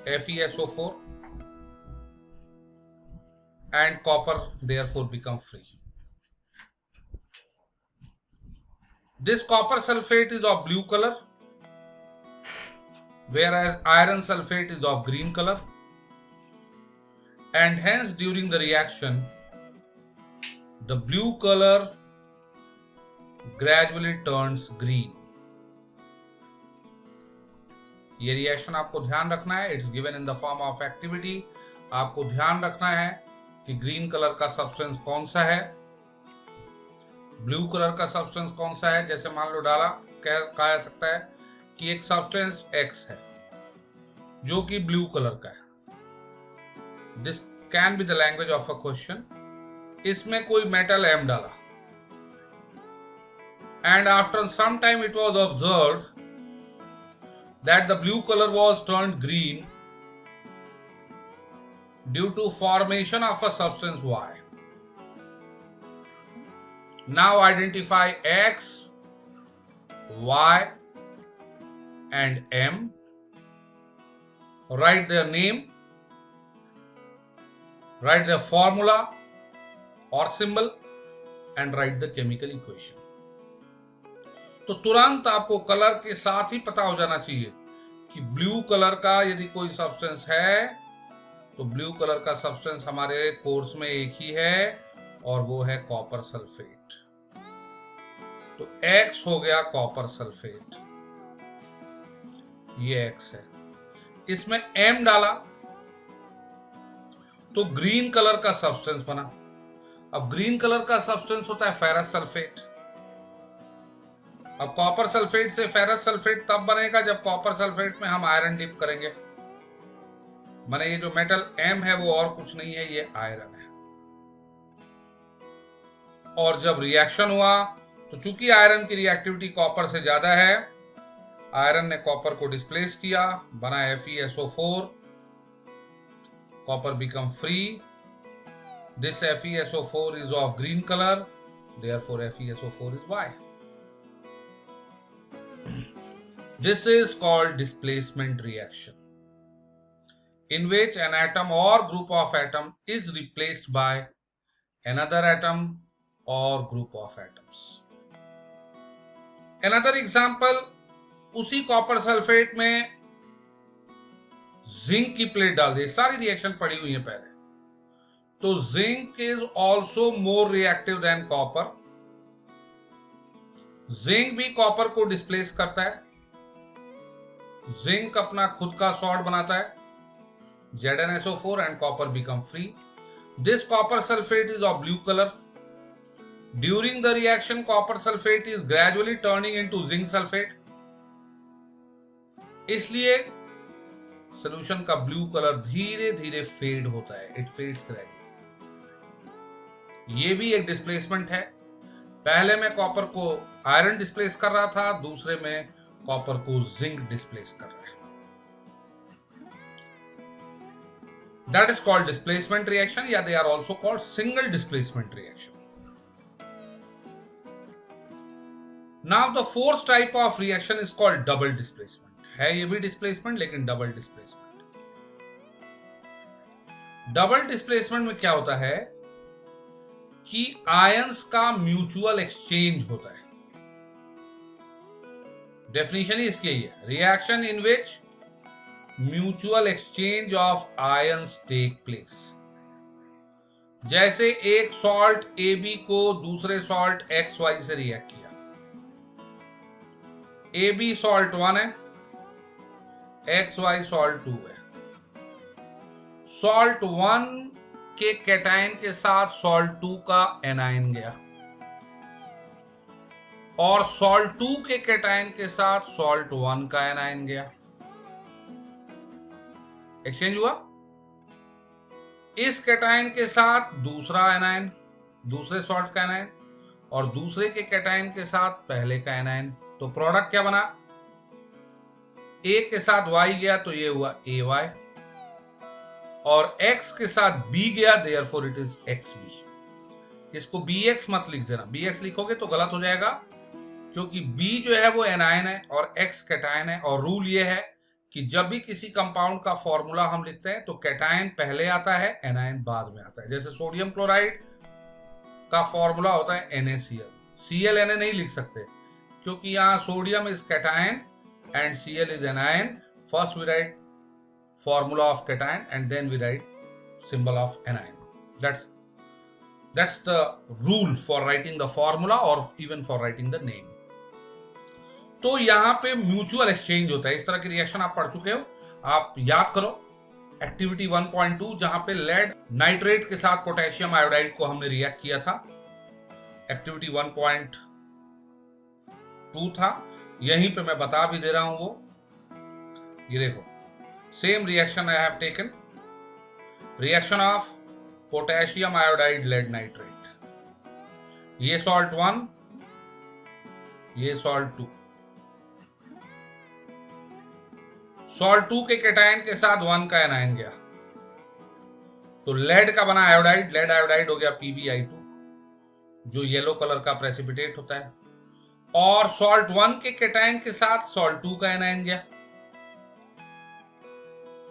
FeSO4 and copper therefore become free. This copper sulfate is of blue color, whereas iron sulfate is of green color, and hence during the reaction the blue color gradually turns green. ये reaction आपको ध्यान रखना है, it's given in the form of activity. आपको ध्यान रखना है कि ग्रीन कलर का सब्सटेंस कौन सा है, ब्लू कलर का सब्सटेंस कौन सा है. जैसे मान लो कहा जा सकता है कि एक सब्सटेंस X है जो कि ब्लू कलर का है. This can be the language of a question. इसमें कोई मेटल M डाला and after some time it was observed that the blue color was turned green due to formation of a substance Y. Now identify X, Y and M. Write their name, write their formula or symbol and write the chemical equation. तो तुरंत आपको colour के साथ ही पता हो जाना चाहिए कि ब्लू कलर का यदि कोई सब्सटेंस है तो ब्लू कलर का सब्सटेंस हमारे कोर्स में एक ही है और वो है कॉपर सल्फेट. तो X हो गया कॉपर सल्फेट, ये X है. इसमें M डाला तो ग्रीन कलर का सब्सटेंस बना. अब ग्रीन कलर का सब्सटेंस होता है फेरस सल्फेट. अब कॉपर सल्फेट से फेरस सल्फेट तब बनेगा जब कॉपर सल्फेट में हम आयरन डिप करेंगे. माने ये जो मेटल M है वो और कुछ नहीं है, ये आयरन है. और जब रिएक्शन हुआ तो चूंकि आयरन की रिएक्टिविटी कॉपर से ज्यादा है, आयरन ने कॉपर को डिस्प्लेस किया, बना FeSO4. Copper become free. This FeSO4 is of green colour, therefore FeSO4 is Y. This is called displacement reaction, in which an atom or group of atom is replaced by another atom or group of atoms. Another example, उसी copper sulphate में zinc की plate डाल दी. सारी reaction पड़ी हुई है पहले. तो zinc is also more reactive than copper. Zinc भी कॉपर को डिस्प्लेस करता है. जिंक अपना खुद का सॉल्ट बनाता है ZnSO4 and copper become free. This copper sulfate is of blue color. During the reaction, copper sulfate is gradually turning into zinc sulfate. इसलिए सॉल्यूशन का ब्लू कलर धीरे धीरे फेड होता है, इट फेड्स ग्रेजुअली. ये भी एक डिस्प्लेसमेंट है. पहले में कॉपर को आयरन डिस्प्लेस कर रहा था, दूसरे में कॉपर को जिंक डिस्प्लेस कर रहा है. That is called displacement reaction, या they are also called single displacement reaction. Now the fourth type of reaction is called double displacement. है ये भी displacement लेकिन double displacement. Double displacement में क्या होता है कि आयंस का म्यूचुअल एक्सचेंज होता है. डेफिनेशन ही इसकी है, reaction in which mutual exchange of ions take place. जैसे एक सॉल्ट AB को दूसरे सॉल्ट XY से रिएक्ट किया. AB सॉल्ट 1 है, XY सॉल्ट 2 है. सॉल्ट 1 के कैटायन के साथ सॉल्ट 2 का एनायन गया और सॉल्ट 2 के कैटायन के साथ सॉल्ट 1 का एनायन गया. एक्सचेंज हुआ. इस कैटायन के साथ दूसरा एनायन, दूसरे सॉल्ट का एनायन, और दूसरे के कैटायन के साथ पहले का एनायन. तो प्रोडक्ट क्या बना? A के साथ Y गया तो ये हुआ AY, और X के साथ B गया, देयरफॉर इट इज XB. इसको BX मत लिख देना. BX लिखोगे तो गलत हो जाएगा, क्योंकि B जो है वो एनायन है और X कैटायन है. और रूल ये है कि जब भी किसी कंपाउंड का फॉर्मूला हम लिखते हैं तो कैटायन पहले आता है, एनायन बाद में आता है. जैसे सोडियम क्लोराइड का फॉर्मूला होता है NaCl. Cl Na नहीं लिख सकते क्योंकि यहाँ sodium is cation and Cl is anion. First we write formula of cation and then we write symbol of anion. That's the rule for writing the formula or even for writing the name. तो यहाँ पे mutual exchange होता है. इस तरह की reaction आप पढ़ चुके हो, आप याद करो. एक्टिविटी 1.2 जहां पे लेड नाइट्रेट के साथ पोटेशियम आयोडाइड को हमने रिएक्ट किया था. एक्टिविटी 1.2 था, यहीं पे मैं बता भी दे रहा हूं वो. ये देखो, same reaction I have taken. Reaction of potassium iodide lead nitrate. ये सॉल्ट 1, ये सॉल्ट 2. सॉल्ट 2 के कैटायन के साथ 1 का एनायन गया तो लेड का बना आयोडाइड. लेड आयोडाइड हो गया PbI2 जो येलो कलर का प्रेसिपिटेट होता है. और सॉल्ट 1 के कैटायन के साथ सॉल्ट 2 का एनायन गया.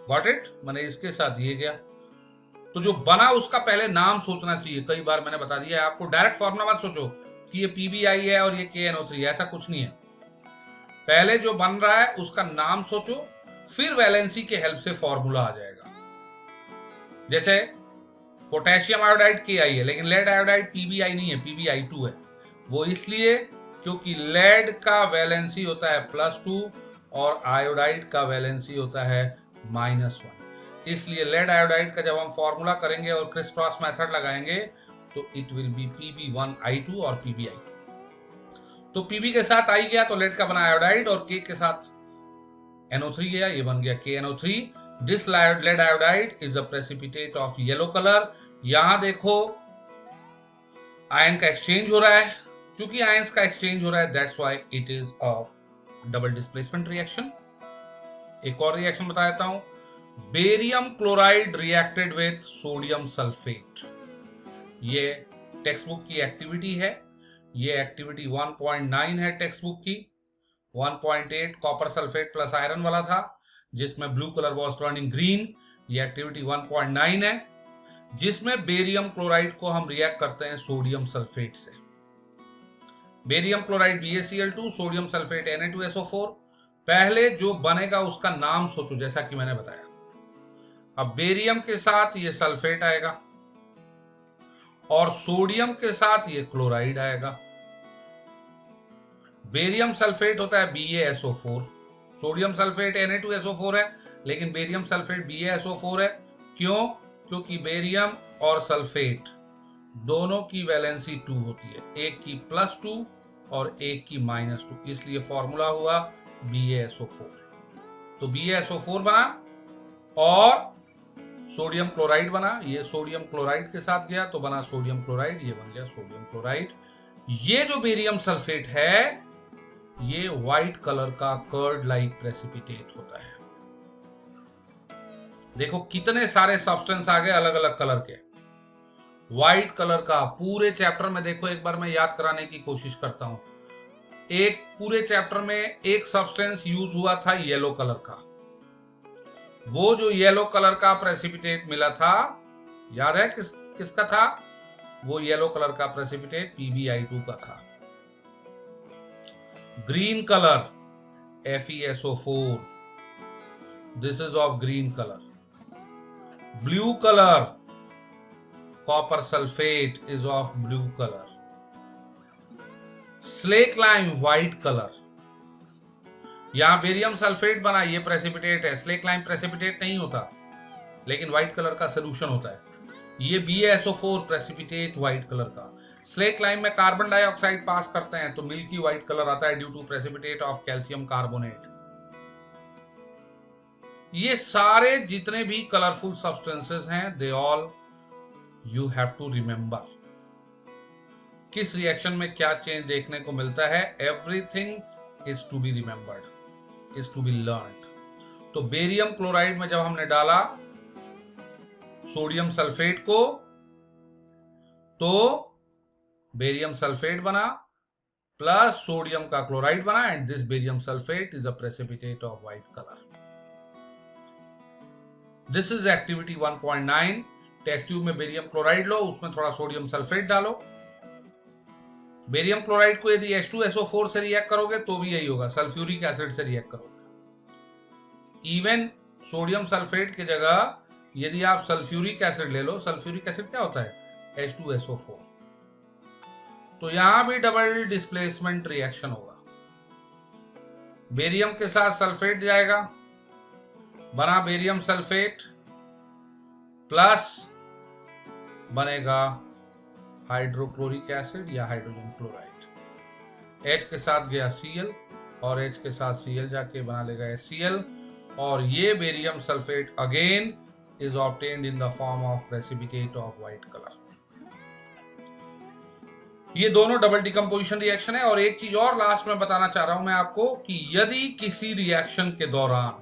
Got it? माने इसके साथ ये गया. तो जो बना उसका पहले नाम सोचना चाहिए. कई बार मैंने बता दिया है आपको, डायरेक्ट फॉर्मूला मत सोचो कि ये PbI है और ये KNO3, ऐसा कुछ नहीं है. पहले जो बन रहा है उसका नाम सोचो, फिर वैलेंसी के हेल्प से फॉर्मूला आ जाएगा. जैसे पोटेशियम आयोडाइड KI है लेकिन लेड आयोडाइड PbI नहीं है, PbI2 है. वो इसलिए क्योंकि लेड का वैलेंसी होता है +2 और आयोडाइड का वैलेंसी होता है -1. इसलिए लेड आयोडाइड का जब हम फॉर्मूला करेंगे और क्रिस क्रॉस मेथड लगाएंगे तो इट विल बी Pb1I2 और PbI2. तो Pb के साथ I गया तो लेड का बना आयोडाइड और K के साथ NO3 गया, ये बन गया KNO3. This led iodide is a precipitate of yellow colour. यहां देखो आयन का एक्सचेंज हो रहा है. चूंकि आयंस का एक्सचेंज हो रहा है, that's why it is a double displacement reaction. एक और रिएक्शन बता देता हूं. Barium chloride reacted with sodium sulphate. ये टेक्स्ट बुक की एक्टिविटी है. ये एक्टिविटी 1.9 है टेक्स्ट बुक की. 1.8 कॉपर सल्फेट प्लस आयरन वाला था जिसमें blue colour was turning green. ये एक्टिविटी 1.9 है जिसमें बेरियम क्लोराइड को हम रिएक्ट करते हैं सोडियम सल्फेट से. Barium chloride BaCl2, sodium sulphate Na2SO4. पहले जो बनेगा उसका नाम सोचो जैसा कि मैंने बताया. अब बेरियम के साथ ये सल्फेट आएगा और सोडियम के साथ ये क्लोराइड आएगा. बेरियम सल्फेट होता है BaSO4, सोडियम सल्फेट Na2SO4 है लेकिन बेरियम सल्फेट BaSO4 है. क्यों? क्योंकि बेरियम और सल्फेट दोनों की वैलेंसी 2 होती है, एक की +2 और एक की -2. इसलिए फॉर्मूला हुआ BaSO4. तो BaSO4 बना और सोडियम क्लोराइड बना. ये सोडियम क्लोराइड के साथ गया तो बना सोडियम क्लोराइड, ये बन गया सोडियम क्लोराइड. ये जो बेरियम सल्फेट है ये व्हाइट कलर का कर्ड लाइक प्रेसिपिटेट होता है. देखो कितने सारे सब्सटेंस आ गए अलग अलग कलर के। व्हाइट कलर का पूरे चैप्टर में देखो, एक बार मैं याद कराने की कोशिश करता हूं। एक पूरे चैप्टर में एक सब्सटेंस यूज हुआ था येलो कलर का। वो जो येलो कलर का प्रेसिपिटेट मिला था, याद है किसका था? वो येलो कलर का प्रेसिपिटेट PbI2 का था। Green colour FeSO4, this is of green colour. Blue colour copper sulphate is of blue colour. Slack lime white colour. यहां बेरियम सल्फेट बना, ये प्रेसिपिटेट है। स्लेक लाइम प्रेसिपिटेट नहीं होता, लेकिन व्हाइट कलर का सोल्यूशन होता है। ये BaSO4 प्रेसिपिटेट व्हाइट कलर का। स्लेक लाइम में कार्बन डाइऑक्साइड पास करते हैं तो मिल्की व्हाइट कलर आता है due to precipitate of calcium carbonate. ये सारे जितने भी कलरफुल सब्सटेंसेस हैं, they all you have to remember. किस रिएक्शन में क्या चेंज देखने को मिलता है, everything is to be remembered, is to be learned. तो बेरियम क्लोराइड में जब हमने डाला सोडियम सल्फेट को, तो बेरियम सल्फेट बना प्लस सोडियम का क्लोराइड बना, and this barium sulphate is a precipitate of white colour. This is activity 1.9। Test tube में बेरियम क्लोराइड लो, उसमें थोड़ा सोडियम सल्फेट डालो। बेरियम क्लोराइड को यदि H2SO4 से रिएक्ट करोगे तो भी यही होगा, सल्फ्यूरिक एसिड से रिएक्ट करोगे। इवन सोडियम सल्फेट की जगह यदि आप सल्फ्यूरिक एसिड ले लो, सल्फ्यूरिक एसिड क्या होता है? H2SO4। तो यहां भी डबल डिस्प्लेसमेंट रिएक्शन होगा। बेरियम के साथ सल्फेट जाएगा, बना बेरियम सल्फेट, प्लस बनेगा हाइड्रोक्लोरिक एसिड या हाइड्रोजन क्लोराइड। H के साथ गया Cl, और H के साथ Cl जाके बना लेगा HCl, और ये barium sulphate again is obtained in the form of precipitate of white color। ये दोनों डबल डिकम्पोजिशन रिएक्शन है। और एक चीज और लास्ट में बताना चाह रहा हूं मैं आपको कि यदि किसी रिएक्शन के दौरान,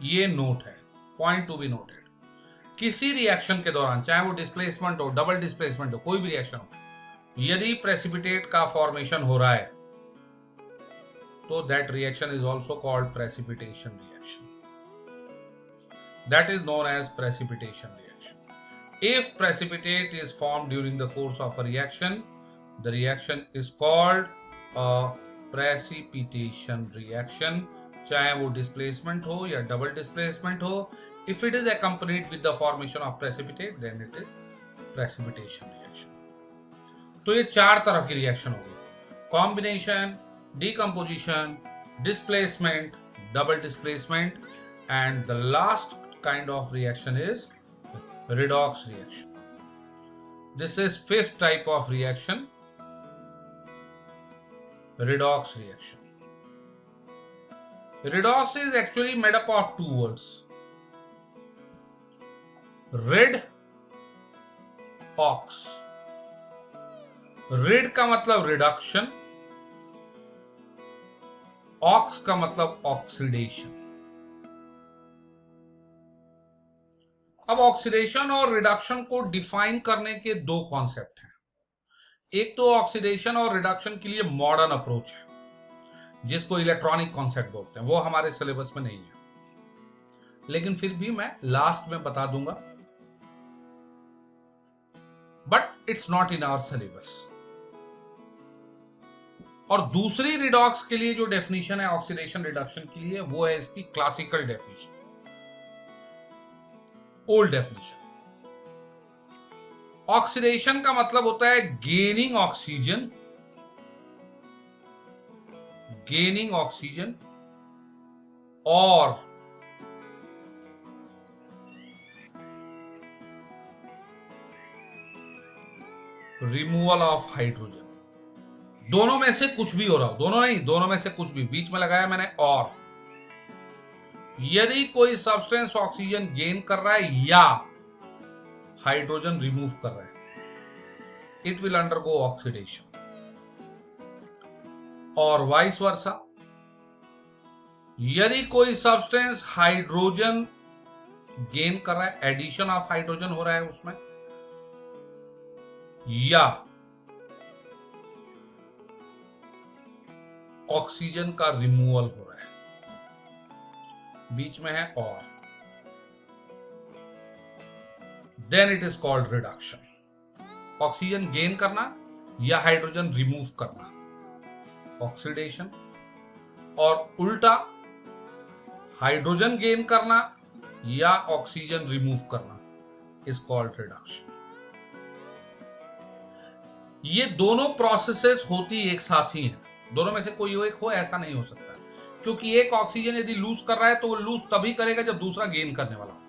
ये नोट है, पॉइंट टू बी नोटेड, किसी रिएक्शन के दौरान, चाहे वो डिस्प्लेसमेंट हो, डबल डिस्प्लेसमेंट हो, कोई भी रिएक्शन हो, यदि प्रेसिपिटेट का फॉर्मेशन हो रहा है तो that reaction is also called precipitation reaction. That is known as precipitation reaction. If precipitate is formed during the course of a reaction, the reaction is called a precipitation reaction. चाहे वो displacement हो या double displacement हो, if it is accompanied with the formation of precipitate, then it is precipitation reaction. तो ये चार तरह की रिएक्शन हो गई: combination, decomposition, displacement, double displacement, and the last kind of reaction is redox reaction. This is fifth type of reaction, redox reaction. Redox is actually made up of two words: red, ox. red का मतलब reduction, ox का मतलब oxidation. अब oxidation और reduction को define करने के दो कॉन्सेप्ट हैं। एक तो ऑक्सीडेशन और रिडक्शन के लिए मॉडर्न अप्रोच है, जिसको इलेक्ट्रॉनिक कॉन्सेप्ट बोलते हैं, वो हमारे सिलेबस में नहीं है, लेकिन फिर भी मैं लास्ट में बता दूंगा, but it's not in our syllabus. और दूसरी रिडॉक्स के लिए जो डेफिनेशन है ऑक्सीडेशन रिडक्शन के लिए, वो है इसकी classical definition, old definition. Oxidation का मतलब होता है गेनिंग ऑक्सीजन और रिमूवल ऑफ हाइड्रोजन। दोनों में से कुछ भी हो रहा हो, दोनों नहीं, दोनों में से कुछ भी, बीच में लगाया मैंने और। यदि कोई सब्सटेंस ऑक्सीजन गेन कर रहा है या हाइड्रोजन रिमूव कर रहा है, इट विल अंडरगो ऑक्सीडेशन। और वाइस वर्सा, यदि कोई सब्सटेंस हाइड्रोजन गेन कर रहा है, एडिशन ऑफ हाइड्रोजन हो रहा है उसमें, या ऑक्सीजन का रिमूवल हो रहा है, बीच में है और, then it is called reduction. Oxygen gain करना या हाइड्रोजन रिमूव करना, ऑक्सीडेशन, और उल्टा हाइड्रोजन गेन करना या ऑक्सीजन रिमूव करना इज कॉल्ड रिडक्शन। ये दोनों प्रोसेसेस होती एक साथ ही हैं, दोनों में से कोई एक हो ऐसा नहीं हो सकता, क्योंकि एक ऑक्सीजन यदि लूज कर रहा है तो वो लूज तभी करेगा जब दूसरा गेन करने वाला हो,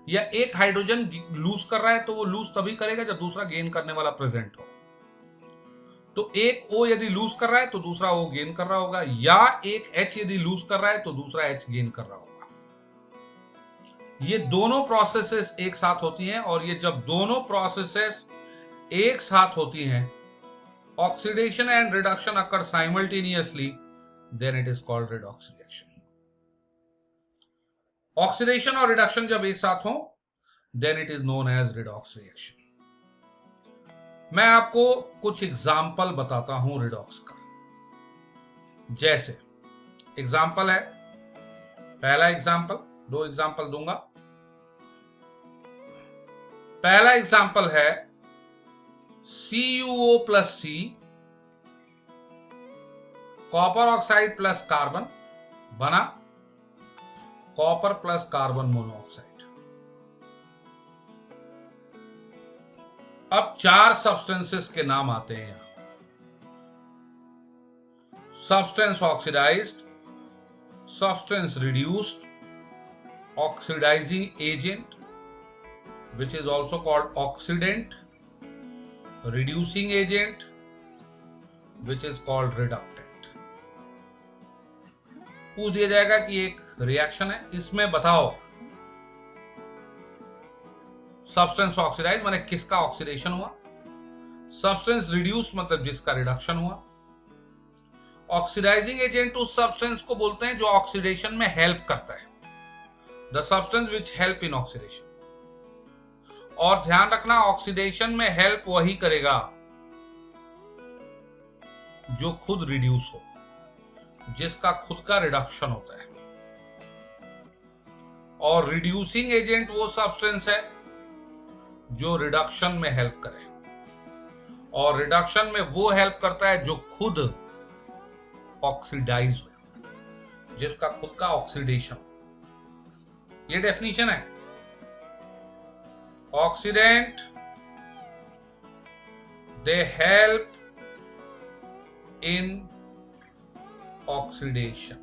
या एक हाइड्रोजन लूज कर रहा है तो वो लूज तभी करेगा जब दूसरा गेन करने वाला प्रेजेंट हो। तो एक O यदि लूज कर रहा है तो दूसरा O गेन कर रहा होगा, या एक H यदि लूज कर रहा है तो दूसरा H गेन कर रहा होगा। ये दोनों प्रोसेसेस एक साथ होती हैं, और ये जब दोनों प्रोसेसेस एक साथ होती हैं, oxidation and reduction occur simultaneously, then it is called redox reaction. Oxidation और रिडक्शन जब एक साथ हो, then it is known as redox reaction. मैं आपको कुछ एग्जाम्पल बताता हूं रिडॉक्स का। जैसे एग्जाम्पल है, पहला एग्जाम्पल, दो एग्जाम्पल दूंगा। पहला एग्जाम्पल है CuO plus C, copper oxide plus carbon बना कॉपर प्लस कार्बन मोनोऑक्साइड। अब चार सब्सटेंसेस के नाम आते हैं यहां। Substance oxidised, substance reduced, oxidising agent which is also called oxidant, reducing agent which is called reductant। पूछ दिया जाएगा कि एक रिएक्शन है, इसमें बताओ सब्सटेंस ऑक्सीडाइज माने किसका ऑक्सीडेशन हुआ, सब्सटेंस रिड्यूस मतलब जिसका रिडक्शन हुआ। ऑक्सीडाइजिंग एजेंट उस सब्सटेंस को बोलते हैं जो ऑक्सीडेशन में हेल्प करता है, the substance which help in oxidation. और ध्यान रखना, ऑक्सीडेशन में हेल्प वही करेगा जो खुद रिड्यूस हो, जिसका खुद का रिडक्शन होता है। और रिड्यूसिंग एजेंट वो सब्सटेंस है जो रिडक्शन में हेल्प करे, और रिडक्शन में वो हेल्प करता है जो खुद ऑक्सीडाइज हो, जिसका खुद का ऑक्सीडेशन। ये डेफिनेशन है। Oxidant they help in oxidation,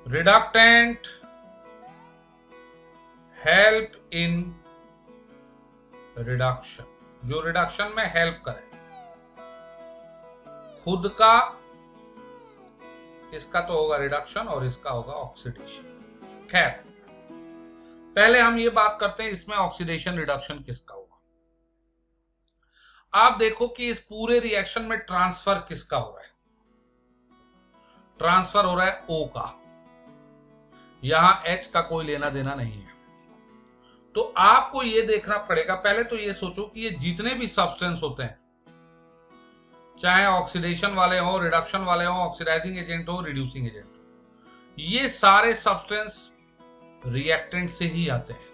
reductant help in reduction, जो रिडक्शन में हेल्प करे, खुद का, इसका तो होगा रिडक्शन और इसका होगा ऑक्सीडेशन। खैर, पहले हम ये बात करते हैं इसमें ऑक्सीडेशन रिडक्शन किसका होगा। आप देखो कि इस पूरे रिएक्शन में ट्रांसफर किसका हो रहा है, ट्रांसफर हो रहा है O का, यहां H का कोई लेना देना नहीं है। तो आपको ये देखना पड़ेगा, पहले तो ये सोचो कि ये जितने भी सब्सटेंस होते हैं, चाहे ऑक्सीडेशन वाले हो, रिडक्शन वाले हो, ऑक्सीडाइजिंग एजेंट हो, रिड्यूसिंग एजेंट हो, ये सारे सब्सटेंस रिएक्टेंट से ही आते हैं,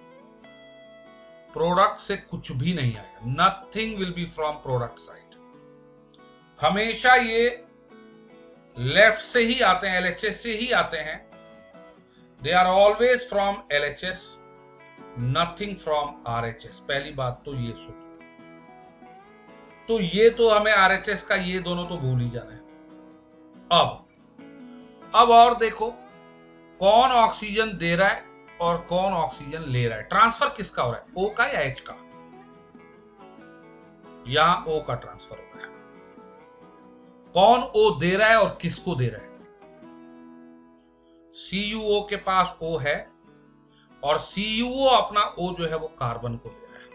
प्रोडक्ट से कुछ भी नहीं आएगा। Nothing will be from product side. हमेशा ये लेफ्ट से ही आते हैं, LHS से ही आते हैं। They are always from LHS, nothing from RHS। पहली बात तो ये सोचो। तो ये तो हमें RHS का ये दोनों तो भूल ही जाना है। अब और देखो कौन ऑक्सीजन दे रहा है और कौन ऑक्सीजन ले रहा है। ट्रांसफर किसका हो रहा है, O का या H का? यहां O का ट्रांसफर हो रहा है। कौन O दे रहा है और किसको दे रहा है? CuO के पास O है और CuO अपना O जो है वो कार्बन को दे रहा है।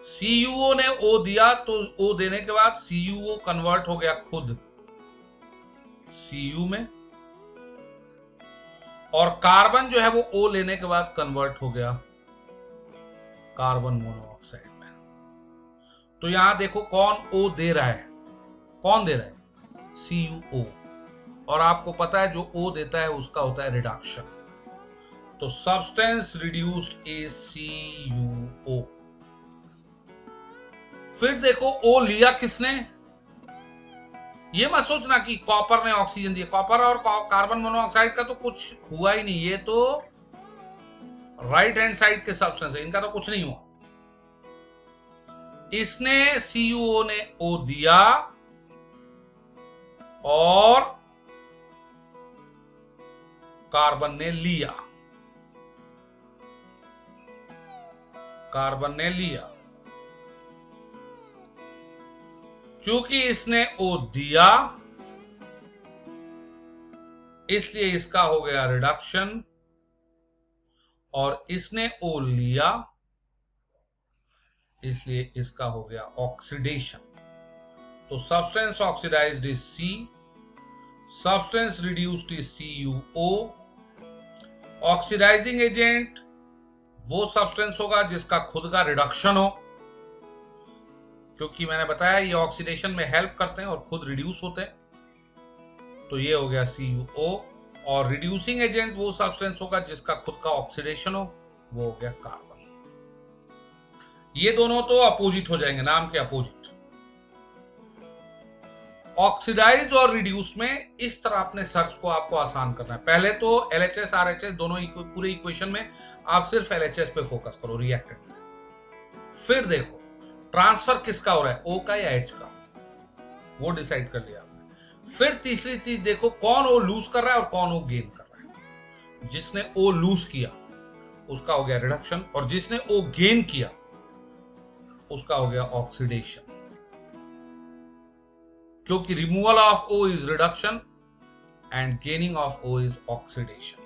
CuO ने O दिया तो O देने के बाद CuO कन्वर्ट हो गया खुद Cu में, और कार्बन जो है वो O लेने के बाद कन्वर्ट हो गया कार्बन मोनोऑक्साइड में। तो यहां देखो कौन O दे रहा है, कौन दे रहा है? CuO, और आपको पता है जो O देता है उसका होता है रिडक्शन। तो सब्सटेंस रिड्यूस्ड इज CuO। फिर देखो O लिया किसने? ये मत सोचना कि कॉपर ने ऑक्सीजन दिया, कॉपर और कार्बन मोनोऑक्साइड का तो कुछ हुआ ही नहीं, ये तो राइट हैंड साइड के सब्सटेंस है, इनका तो कुछ नहीं हुआ। इसने CuO ने O दिया और कार्बन ने लिया, कार्बन ने लिया। चूंकि इसने O दिया इसलिए इसका हो गया रिडक्शन, और इसने O लिया इसलिए इसका हो गया ऑक्सीडेशन। तो substance oxidised is C, substance reduced is CuO। Oxidising agent वो सब्सटेंस होगा जिसका खुद का रिडक्शन हो, क्योंकि मैंने बताया ये ऑक्सीडेशन में हेल्प करते हैं और खुद रिड्यूस होते हैं। तो ये हो गया CuO, और रिड्यूसिंग एजेंट वो सब्सटेंस होगा जिसका खुद का ऑक्सीडेशन हो, वो हो गया कार्बन। ये दोनों तो अपोजिट हो जाएंगे, नाम के अपोजिट। ऑक्सीडाइज और रिड्यूस में इस तरह अपने सर्च को आपको आसान करना है। पहले तो LHS RHS दोनों पूरे इक्वेशन में आप सिर्फ LHS पे फोकस करो रिएक्टेंट में। फिर देखो ट्रांसफर किसका हो रहा है, O का या H का, वो डिसाइड कर लिया आपने। फिर तीसरी चीज देखो कौन O लूज कर रहा है और कौन O गेन कर रहा है। जिसने O लूज किया उसका हो गया रिडक्शन, और जिसने O गेन किया उसका हो गया ऑक्सीडेशन, क्योंकि removal of O is reduction and gaining of O is oxidation.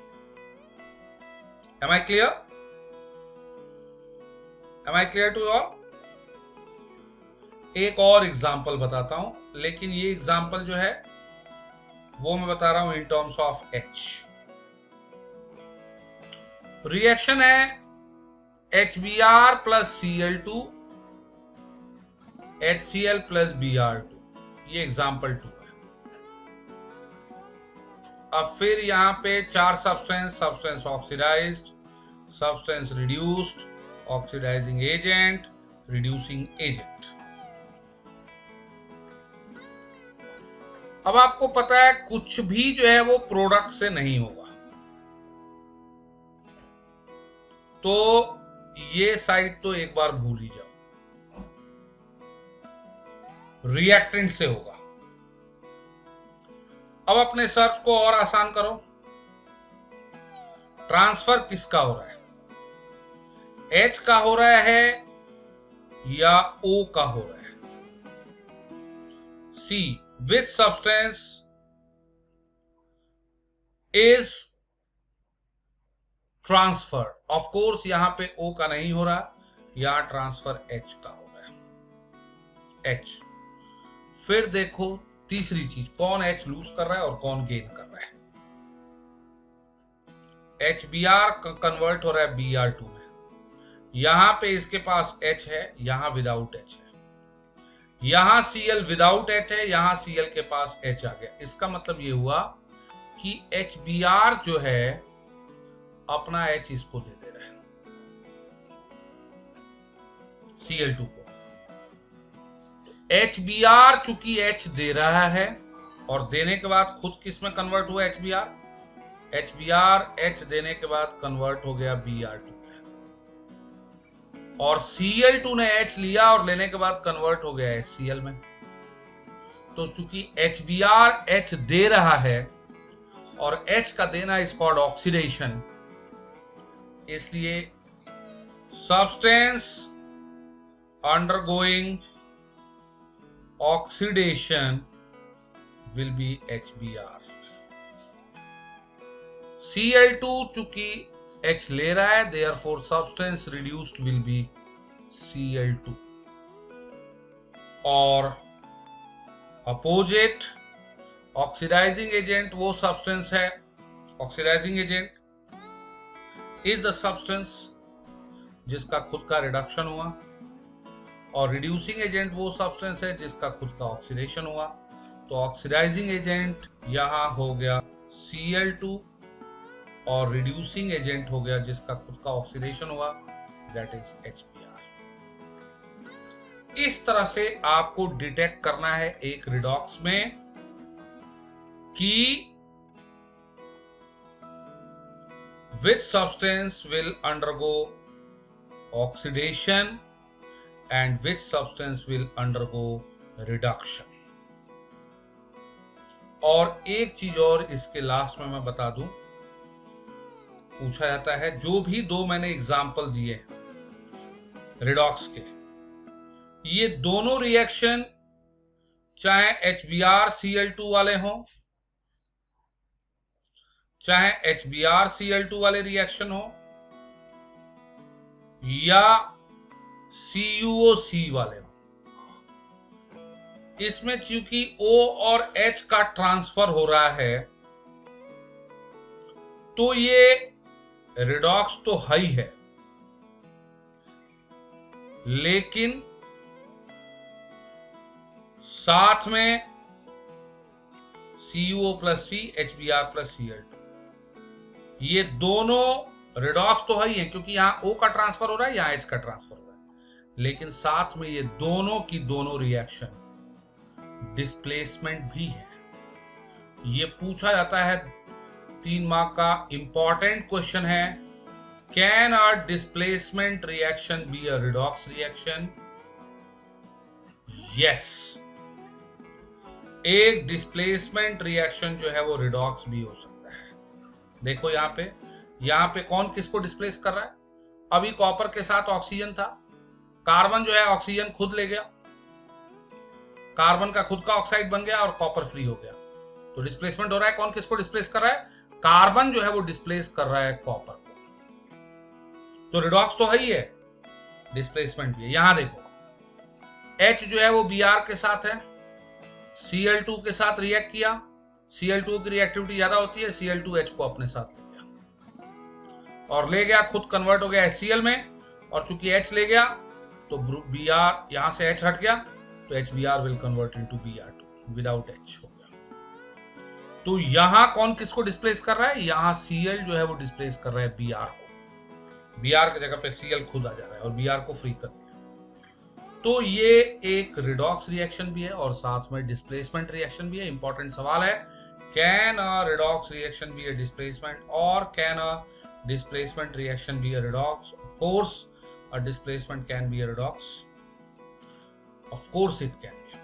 Am I clear? Am I clear to all? एक और एग्जाम्पल बताता हूं, लेकिन ये एग्जाम्पल जो है वो मैं बता रहा हूं in terms of H। Reaction है HBr plus Cl2 HCl plus Br2, ये एग्जाम्पल 2 है। अब फिर यहां पे चार substance, substance oxidised, substance reduced, oxidising agent, reducing agent. अब आपको पता है कुछ भी जो है वो प्रोडक्ट से नहीं होगा, तो ये साइड तो एक बार भूल ही जाओ, रिएक्टेंट से होगा। अब अपने सर्च को और आसान करो। ट्रांसफर किसका हो रहा है, H का हो रहा है या O का हो रहा है? C, which substance is transferred? Of course यहां पे O का नहीं हो रहा, यहां ट्रांसफर H का हो रहा है, H। फिर देखो तीसरी चीज, कौन H लूज कर रहा है और कौन गेन कर रहा है। HBr कन्वर्ट हो रहा है Br2 में, यहां पे इसके पास H है, यहां विदाउट H है। यहां Cl विदाउट H है, यहां Cl के पास H आ गया। इसका मतलब ये हुआ कि HBr जो है अपना H इसको दे दे रहा है, Cl2 को। HBr चूंकि H दे रहा है और देने के बाद खुद किस में कन्वर्ट हुआ HBr? HBr H देने के बाद कन्वर्ट हो गया Br2 में, और Cl2 ने H लिया और लेने के बाद कन्वर्ट हो गया HCl में। तो चूंकि HBr H दे रहा है और H का देना इज कॉल्ड ऑक्सीडेशन, इसलिए substance undergoing oxidation will be HBr। Cl2 चूंकि H ले रहा है, therefore substance reduced will be Cl2 और अपोजिट ऑक्सीडाइजिंग एजेंट वो सब्सटेंस है, oxidising agent is the substance जिसका खुद का रिडक्शन हुआ, और रिड्यूसिंग एजेंट वो सब्सटेंस है जिसका खुद का ऑक्सीडेशन हुआ। तो ऑक्सीडाइजिंग एजेंट यहां हो गया Cl2 और रिड्यूसिंग एजेंट हो गया जिसका खुद का ऑक्सीडेशन हुआ, दैट इज HBr। इस तरह से आपको डिटेक्ट करना है एक रिडॉक्स में कि which substance will undergo oxidation and which substance will undergo reduction। और एक चीज और इसके लास्ट में मैं बता दूं, पूछा जाता है जो भी दो मैंने एग्जाम्पल दिए रिडॉक्स के, ये दोनों रिएक्शन चाहे HBrCl2 वाले हों, चाहे HBrCl2 वाले रिएक्शन हो या CuOC वाले हो, इसमें चूंकि O और H का ट्रांसफर हो रहा है तो ये रिडॉक्स तो हाई है, लेकिन साथ में CuO plus C, HBr plus Cl2, ये दोनों रिडॉक्स तो है क्योंकि यहां O का ट्रांसफर हो रहा है, यहां H का ट्रांसफर हो रहा है, लेकिन साथ में ये दोनों की दोनों रिएक्शन डिस्प्लेसमेंट भी है। ये पूछा जाता है 3 मार्क का इंपॉर्टेंट क्वेश्चन है, can a displacement reaction be a redox reaction? Yes, एक डिस्प्लेसमेंट रिएक्शन जो है वो रिडॉक्स भी हो सकता है। देखो यहां पे कौन किसको डिस्प्लेस कर रहा है? अभी कॉपर के साथ ऑक्सीजन था, कार्बन जो है ऑक्सीजन खुद ले गया, कार्बन का खुद का ऑक्साइड बन गया और कॉपर फ्री हो गया, तो डिस्प्लेसमेंट हो रहा है। कौन किसको डिस्प्लेस कर रहा है? कार्बन जो है वो डिस्प्लेस कर रहा है कॉपर को, तो रिडॉक्स तो है ही है, डिस्प्लेसमेंट भी है। यहां देखो H जो है वो Br के साथ है, Cl2 के साथ रिएक्ट किया, Cl2 की रिएक्टिविटी ज्यादा होती है, Cl2H को अपने साथ ले गया और ले गया, खुद कन्वर्ट हो गया HCl में, और चूंकि H ले गया तो Br यहां से H हट गया तो HBr will convert into Br2 without H हो गया। तो यहां कौन किसको डिस्प्लेस कर रहा है? यहां Cl जो है वो डिस्प्लेस कर रहा है Br को, Br की जगह पे Cl खुद आ जा रहा है और Br को फ्री कर दिया। तो ये एक रिडॉक्स रिएक्शन भी है और साथ में डिस्प्लेसमेंट रिएक्शन भी है। इंपॉर्टेंट सवाल है, can a redox reaction be a displacement और can a displacement reaction be a redox? Of course a displacement can be a redox, of course it can be.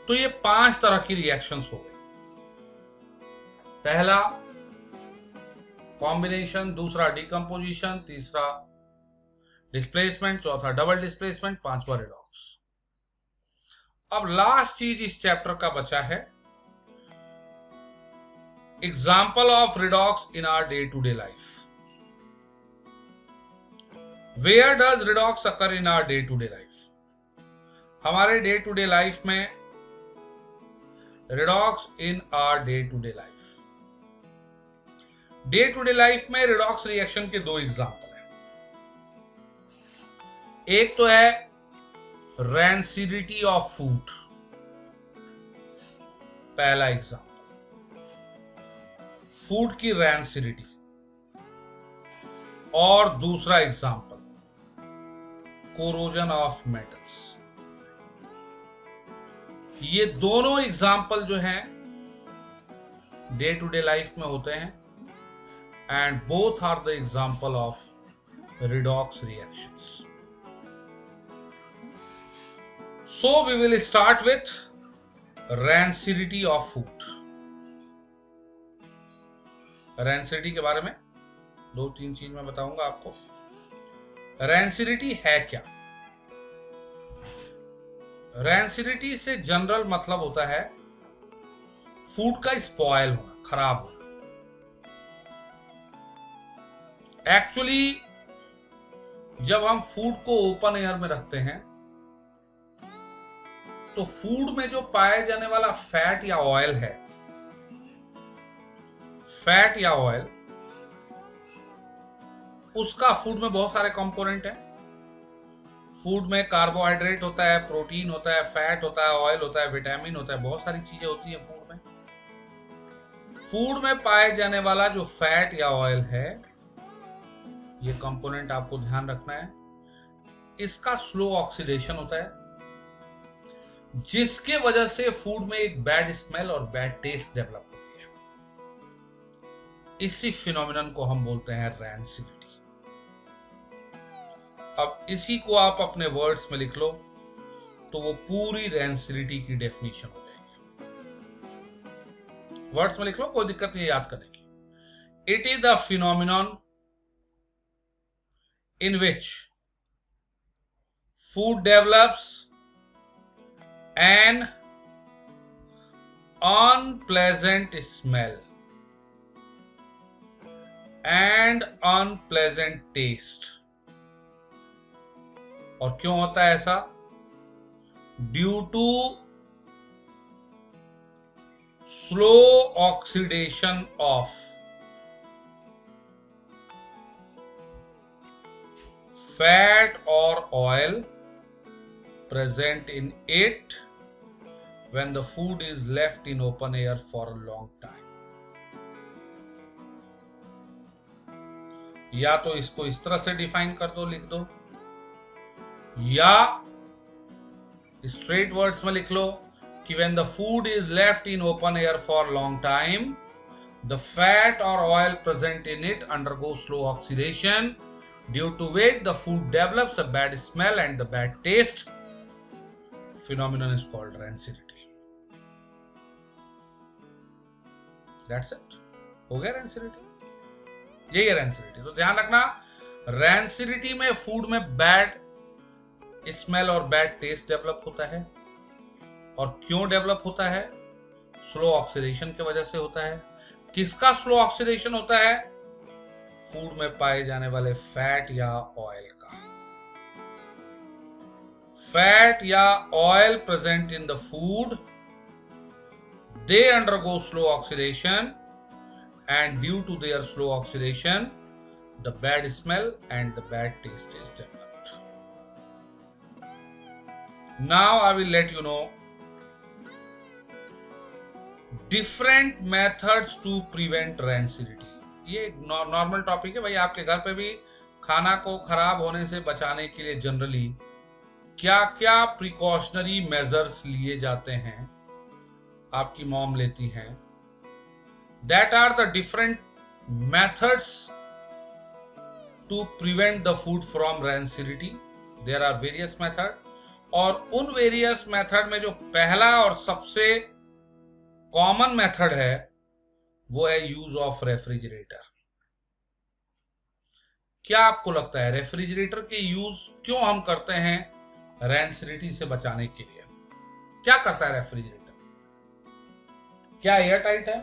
तो ये 5 तरह की रिएक्शंस हो गई। पहला कॉम्बिनेशन, दूसरा डिकम्पोजिशन, तीसरा डिस्प्लेसमेंट, चौथा डबल डिस्प्लेसमेंट, पांचवा रिडॉक्स। अब लास्ट चीज इस चैप्टर का बचा है, example of redox in our day to day life. Where does redox occur in our day to day life? हमारे डे टू डे लाइफ में redox in our day to day life, day to day life में redox reaction के 2 example हैं। एक तो है rancidity of food, पहला example food की रैंसिडिटी, और दूसरा एग्जाम्पल कोरोजन ऑफ मेटल्स। ये दोनों एग्जाम्पल जो हैं डे टू डे लाइफ में होते हैं, and both are the example of redox reactions. So we will start with rancidity of food. Rancidity के बारे में 2-3 चीज मैं बताऊंगा आपको। रैंसिडिटी है क्या? रैंसिडिटी से जनरल मतलब होता है फूड का स्पॉयल होना, खराब होना। एक्चुअली जब हम फूड को ओपन एयर में रखते हैं तो फूड में जो पाए जाने वाला फैट या ऑयल है, फैट या ऑयल, उसका फूड में बहुत सारे कंपोनेंट हैं। फूड में कार्बोहाइड्रेट होता है, प्रोटीन होता है, फैट होता है, ऑयल होता है, विटामिन होता है, बहुत सारी चीजें होती है फूड में। फूड में पाए जाने वाला जो फैट या ऑयल है, ये कंपोनेंट आपको ध्यान रखना है, इसका स्लो ऑक्सीडेशन होता है, जिसके वजह से फूड में एक बैड स्मेल और बैड टेस्ट डेवलप होती है। इसी फिनोमिनन को हम बोलते हैं रैंसिडिटी। अब इसी को आप अपने वर्ड्स में लिख लो तो वो पूरी रैंसिडिटी की डेफिनेशन हो जाएगी। वर्ड्स में लिख लो, कोई दिक्कत नहीं याद करने की। It is the phenomenon in which food develops an unpleasant smell and unpleasant taste। और क्यों होता है ऐसा? Due to slow oxidation of fat or oil present in it when the food is left in open air for a long time। या तो इसको इस तरह से डिफाइन कर दो, लिख दो, या स्ट्रेट वर्ड्स में लिख लो कि when the food is left in open air for a long time, the fat or oil present in it undergoes slow oxidation, due to which the food develops a bad smell and the bad taste। Phenomenon is called rancidity। That's it। हो गया rancidity, यही है rancidity। तो ध्यान रखना, rancidity में food में bad smell और बैड टेस्ट डेवलप होता है। और क्यों डेवलप होता है? स्लो ऑक्सीडेशन की वजह से होता है। किसका स्लो ऑक्सीडेशन होता है? फूड में पाए जाने वाले फैट या ऑयल का। फैट या oil present in the food, they undergo slow oxidation and due to their slow oxidation the bad smell and the bad taste is developed. Now I will let you know different methods to prevent rancidity. ये normal topic है भाई, आपके घर पे भी खाना को खराब होने से बचाने के लिए जनरली क्या क्या प्रिकॉशनरी मेजर्स लिए जाते हैं, आपकी मॉम लेती हैं। That are the different methods to prevent the food from rancidity. There are various method, और उन वेरियस मेथड में जो पहला और सबसे कॉमन मेथड है वो है यूज ऑफ रेफ्रिजरेटर। क्या आपको लगता है रेफ्रिजरेटर के यूज क्यों हम करते हैं? रैंसिडिटी से बचाने के लिए। क्या करता है रेफ्रिजरेटर? क्या एयर टाइट है?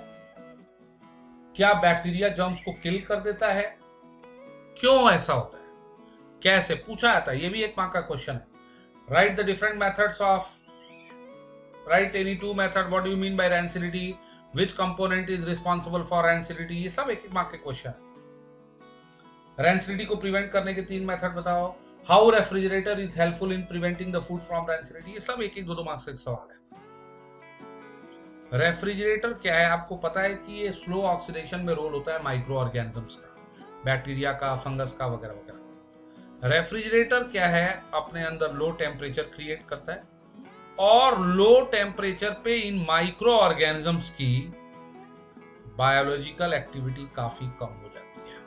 क्या बैक्टीरिया जर्म्स को किल कर देता है? क्यों ऐसा होता है? कैसे? पूछा जाता है, ये भी एक मार्क का क्वेश्चन है। Right the different methods of, right any two method, what do you mean by rancidity, Which component is responsible for rancidity? ये सब एक मार्क के क्वेश्चन है। रैंसिडिटी को प्रिवेंट करने के 3 मेथड बताओ। How refrigerator is helpful in preventing the food from rancidity? ये सब एक 2 मार्क्स का सवाल है। रेफ्रिजरेटर क्या है? आपको पता है कि ये स्लो ऑक्सीडेशन में रोल होता है माइक्रो ऑर्गेनिजम्स का, बैक्टीरिया का, फंगस का, वगैरह वगैरह। रेफ्रिजरेटर क्या है? अपने अंदर लो टेम्परेचर क्रिएट करता है और लो टेम्परेचर पे इन माइक्रो ऑर्गेनिजम्स की बायोलॉजिकल एक्टिविटी काफी कम हो जाती है।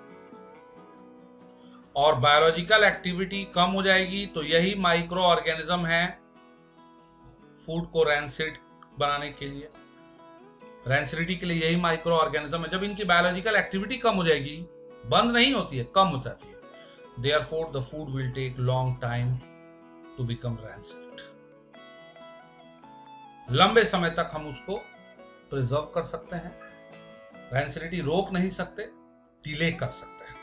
और बायोलॉजिकल एक्टिविटी कम हो जाएगी तो यही माइक्रो ऑर्गेनिज्म है फूड को रैंसिड बनाने के लिए, रैंसिडिटी के लिए यही माइक्रो ऑर्गेनिज्म है। जब इनकी बायोलॉजिकल एक्टिविटी कम हो जाएगी, बंद नहीं होती है, कम हो जाती है, therefore the food will take long time to become rancid. लंबे समय तक हम उसको प्रिजर्व कर सकते हैं, रैंसिडिटी रोक नहीं सकते, डिले कर सकते हैं।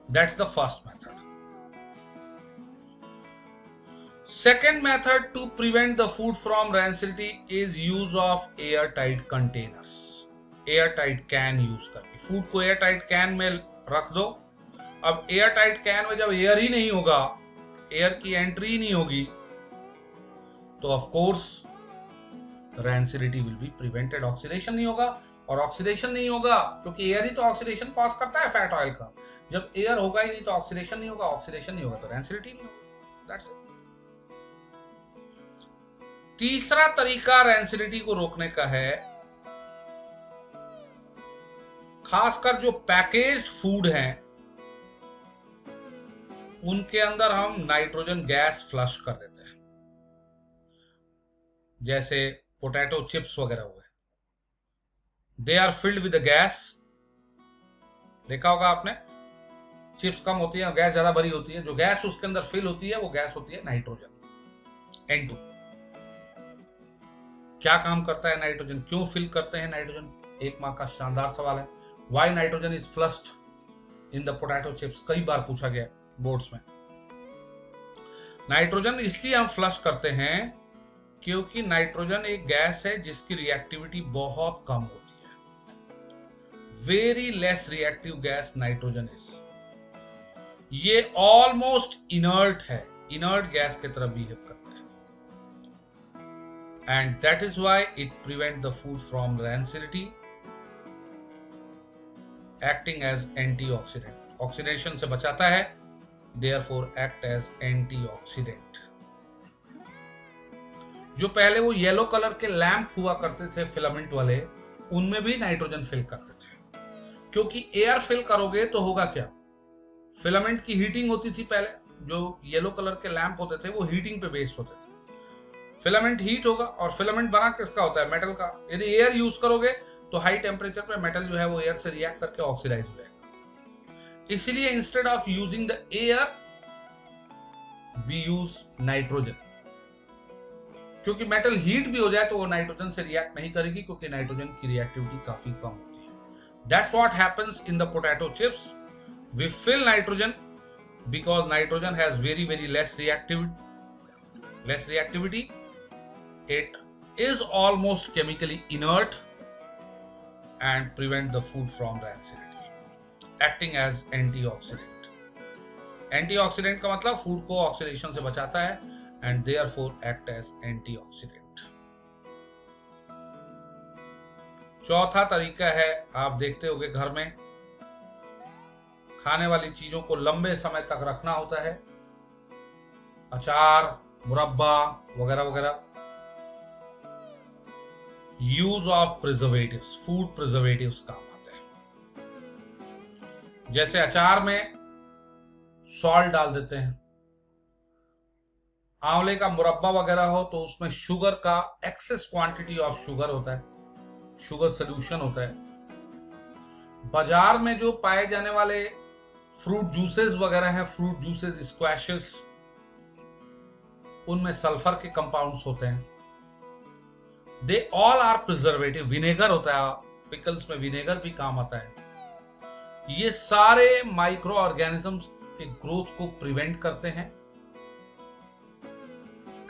That's the first method. Second method to prevent the food from rancidity is use of airtight containers. Airtight can use करके फूड को airtight can में रख दो. अब airtight can में जब एयर ही नहीं होगा, एयर की एंट्री ही नहीं होगी, तो of course rancidity will be prevented. Oxidation नहीं होगा, और ऑक्सीडेशन नहीं होगा क्योंकि एयर ही तो ऑक्सीडेशन कॉज करता है फैट ऑयल का. जब एयर होगा ही नहीं तो ऑक्सीडेशन नहीं होगा, ऑक्सीडेशन नहीं होगा तो rancidity नहीं होगा. That's it. तीसरा तरीका rancidity को रोकने का है, खासकर जो पैकेज्ड फूड हैं उनके अंदर हम नाइट्रोजन गैस फ्लश कर देते हैं. जैसे पोटैटो चिप्स वगैरह हुए, they are filled with gas. देखा होगा आपने, चिप्स कम होती है, गैस ज्यादा भरी होती है. जो गैस उसके अंदर फिल होती है वो गैस होती है नाइट्रोजन, N2. क्या काम करता है नाइट्रोजन, क्यों फिल करते हैं नाइट्रोजन? एक मार्क का शानदार सवाल है. Why nitrogen is flushed in the potato chips, कई बार पूछा गया बोर्ड्स में. नाइट्रोजन इसलिए हम फ्लश करते हैं क्योंकि नाइट्रोजन एक गैस है जिसकी रिएक्टिविटी बहुत कम होती है. Very less reactive gas nitrogen is. ये ऑलमोस्ट इनर्ट है, इनर्ट गैस की तरह बिहेव करता है. And that is why it prevent the food from rancidity, acting as antioxidant. Oxidation से बचाता है, देयरफॉर एक्ट एज एंटीऑक्सीडेंट. जो पहले वो येलो कलर के लैंप हुआ करते थे फिलामेंट वाले, उनमें भी नाइट्रोजन फिल करते थे. क्योंकि एयर फिल करोगे तो होगा क्या, फिलामेंट की हीटिंग होती थी पहले. जो येलो कलर के लैंप होते थे वो हीटिंग पे बेस्ड होते थे. फिलामेंट हीट होगा, और फिलामेंट बना किसका होता है, मेटल का. यदि एयर यूज करोगे तो हाई टेम्परेचर पे मेटल जो है वो एयर से रिएक्ट करके ऑक्सीडाइज हो जाएगा. इसलिए instead of using the air we use nitrogen. क्योंकि मेटल हीट भी हो जाए तो वो नाइट्रोजन से रिएक्ट नहीं करेगी, क्योंकि नाइट्रोजन की रिएक्टिविटी काफी कम होती है. That's what happens in the potato chips. We fill nitrogen because nitrogen has very very less reactivity. It is almost chemically inert and prevent the food from rancidity, acting as antioxidant. Antioxidant का मतलब food को oxidation से बचाता है and therefore act as antioxidant. चौथा तरीका है, आप देखते होंगे घर में खाने वाली चीजों को लंबे समय तक रखना होता है, अचार, मुरब्बा वगैरह वगैरह. Use of preservatives, food preservatives काम आते हैं. जैसे अचार में सॉल्ट डाल देते हैं, आंवले का मुरब्बा वगैरह हो तो उसमें शुगर का एक्सेस क्वांटिटी ऑफ शुगर होता है, शुगर सोल्यूशन होता है. बाजार में जो पाए जाने वाले फ्रूट जूसेस वगैरह हैं, फ्रूट जूसेस, स्क्वैशेस, उनमें सल्फर के कंपाउंड्स होते हैं. They all are preservative. Vinegar होता है, पिकल्स में विनेगर भी काम आता है. ये सारे माइक्रो ऑर्गेनिजम्स के ग्रोथ को प्रिवेंट करते हैं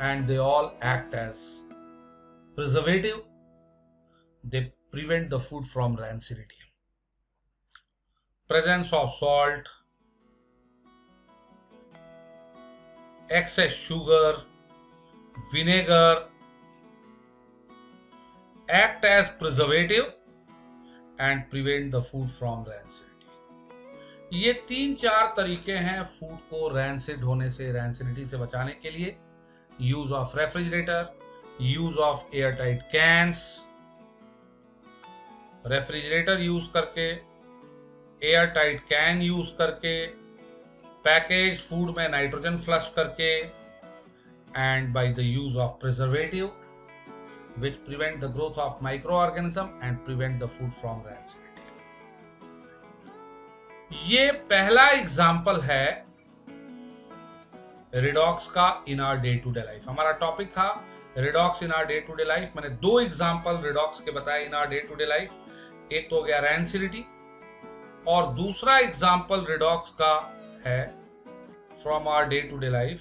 and they all act as preservative. They prevent the food from rancidity. Presence of salt, excess sugar, vinegar act as preservative and prevent the food from rancidity. ये 3-4 तरीके हैं food को rancid होने से, rancidity से बचाने के लिए. Use of refrigerator, use of airtight cans, refrigerator use करके, एयरटाइट कैन यूज करके, पैकेज फूड में नाइट्रोजन फ्लश करके, and by the use of preservative which prevent the growth of microorganism and prevent the food from rancidity. ये पहला example है redox का in our day to day life. हमारा topic था redox in our day to day life. मैंने 2 example redox के बताए in our day to day life. एक तो हो गया rancidity और दूसरा एग्जाम्पल रिडॉक्स का है from our day to day life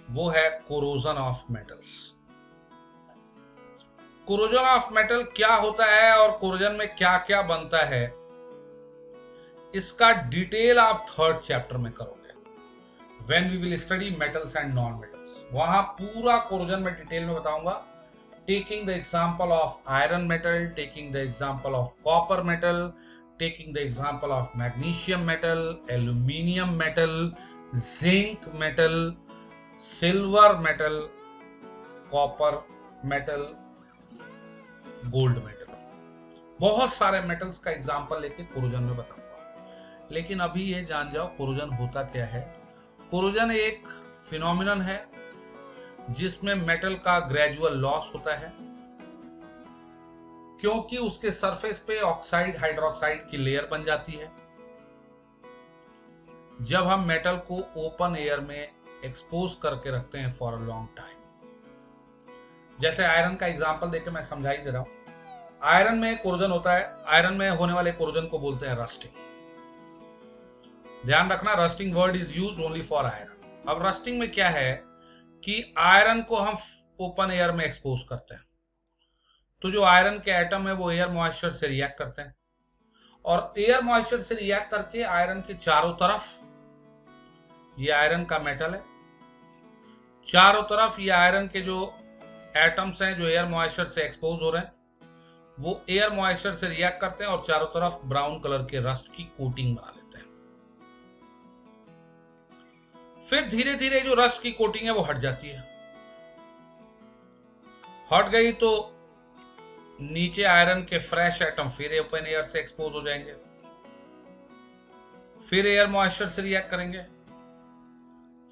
वो है corrosion of metals. Corrosion of metal क्या होता है और कोरोजन में क्या क्या बनता है, इसका डिटेल आप 3rd चैप्टर में करोगे, when we will study metals and non metals. वहां पूरा कोरोजन में डिटेल में बताऊंगा, taking the example of iron metal, taking the example of copper metal, taking the example of magnesium metal, aluminium metal, zinc metal, silver metal, copper metal, gold metal. बहुत सारे metals का example लेके corrosion में बताऊंगा। लेकिन अभी ये जान जाओ कोरोजन होता क्या है। कोरोजन एक फिनोमिनन है जिसमें मेटल का ग्रेजुअल लॉस होता है, क्योंकि उसके सरफेस पे ऑक्साइड हाइड्रोक्साइड की लेयर बन जाती है। जब हम मेटल को ओपन एयर में एक्सपोज करके रखते हैं फॉर अ लॉन्ग टाइम, जैसे आयरन का एग्जांपल देके मैं समझाई दे रहा हूं। आयरन में कोरोजन होता है, आयरन में होने वाले कोरोजन को बोलते हैं रस्टिंग। ध्यान रखना, rusting word is used only for iron. अब रस्टिंग में क्या है कि आयरन को हम ओपन एयर में एक्सपोज करते हैं, तो जो आयरन के एटम है वो एयर मॉइस्चर से रिएक्ट करते हैं, और एयर मॉइस्चर से रिएक्ट करके आयरन के चारों तरफ, ये आयरन का मेटल है, चारों तरफ ये आयरन के जो एटम्स हैं जो एयर मॉइस्चर से एक्सपोज हो रहे हैं, वो एयर मॉइस्चर से रिएक्ट करते हैं और चारों तरफ ब्राउन कलर के रस्ट की कोटिंग बना लेते हैं। फिर धीरे धीरे जो रस्ट की कोटिंग है वो हट जाती है। हट गई तो नीचे आयरन के फ्रेश एटम फिर ओपन एयर से एक्सपोज हो जाएंगे, फिर एयर मॉइस्चर से रिएक्ट करेंगे,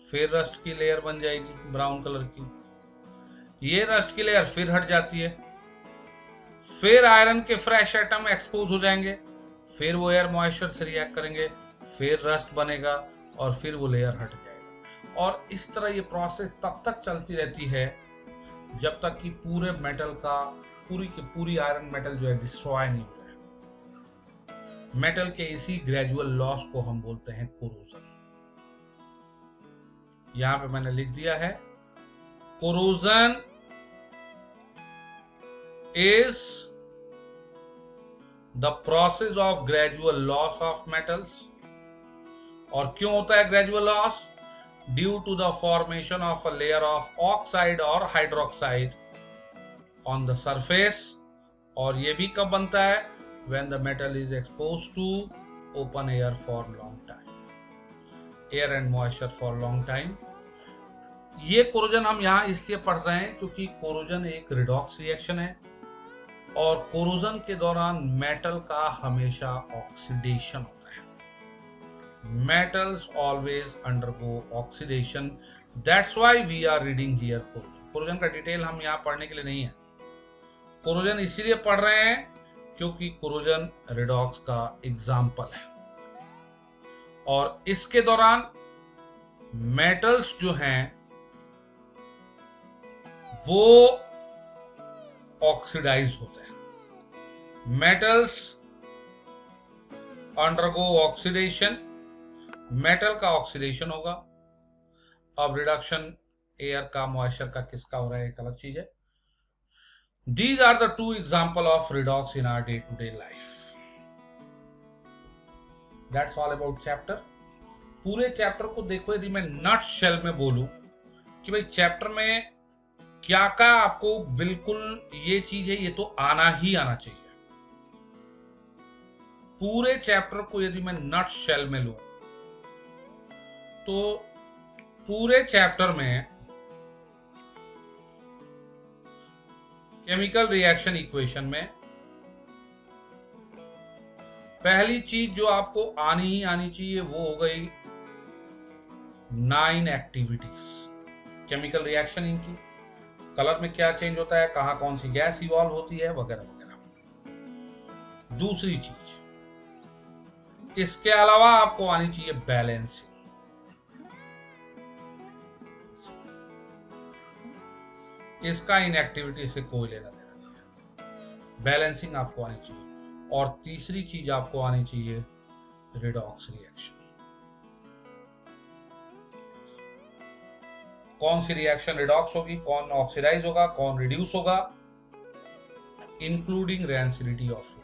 फिर रस्ट की लेयर बन जाएगी ब्राउन कलर की। ये रस्ट की लेयर फिर हट जाती है, फिर आयरन के फ्रेश एटम एक्सपोज हो जाएंगे, फिर वो एयर मॉइस्चर से रिएक्ट करेंगे, फिर रस्ट बनेगा और फिर वो लेयर हट जाएगा। और इस तरह ये प्रोसेस तब तक चलती रहती है जब तक कि पूरे मेटल का पूरी की पूरी आयरन मेटल जो है डिस्ट्रॉय नहीं हो जाए। मेटल के इसी ग्रेजुअल लॉस को हम बोलते हैं कोरोजन। यहां पे मैंने लिख दिया है, corrosion is the process of gradual loss of metals। और क्यों होता है gradual loss? Due to the formation of a layer of oxide और हाइड्रोक्साइड ऑन द सरफेस। और ये भी कब बनता है? when the metal is exposed to open air for long time, air and moisture for long time। ये corrosion हम यहां इसलिए पढ़ रहे हैं क्योंकि कोरोजन एक रिडॉक्स रिएक्शन है, और कोरोजन के दौरान मेटल का हमेशा ऑक्सीडेशन होता है। Metals always undergo oxidation, that's why we are reading here corrosion. Corrosion का डिटेल हम यहाँ पढ़ने के लिए नहीं है, कोरोजन इसीलिए पढ़ रहे हैं क्योंकि कोरोजन रिडॉक्स का एग्जाम्पल है। और इसके दौरान मेटल्स जो हैं वो ऑक्सीडाइज होते हैं। मेटल्स अंडरगो ऑक्सीडेशन, मेटल का ऑक्सीडेशन होगा। अब रिडक्शन एयर का मॉइस्चर का किसका हो रहा है एक अलग चीज है। These are the two example of redox in our day-to-day life। That's all about chapter। पूरे चैप्टर को देखो, यदि मैं नट शेल में बोलूं कि भाई चैप्टर में क्या क्या आपको बिल्कुल ये चीज है, ये तो आना ही आना चाहिए। पूरे चैप्टर को यदि मैं नट शेल में लूं तो पूरे चैप्टर में केमिकल रिएक्शन इक्वेशन में पहली चीज जो आपको आनी ही आनी चाहिए वो हो गई 9 एक्टिविटीज केमिकल रिएक्शन इनकी। कलर में क्या चेंज होता है, कहां कौन सी गैस इवॉल्व होती है, वगैरह वगैरह। दूसरी चीज इसके अलावा आपको आनी चाहिए बैलेंसिंग। इसका इन एक्टिविटी से कोई लेना देना नहीं है, बैलेंसिंग आपको आनी चाहिए। और तीसरी चीज आपको आनी चाहिए रिडॉक्स रिएक्शन। कौन सी रिएक्शन रिडॉक्स होगी, कौन ऑक्सीडाइज होगा, कौन रिड्यूस होगा, इंक्लूडिंग रैंसिडिटी ऑफ फूड,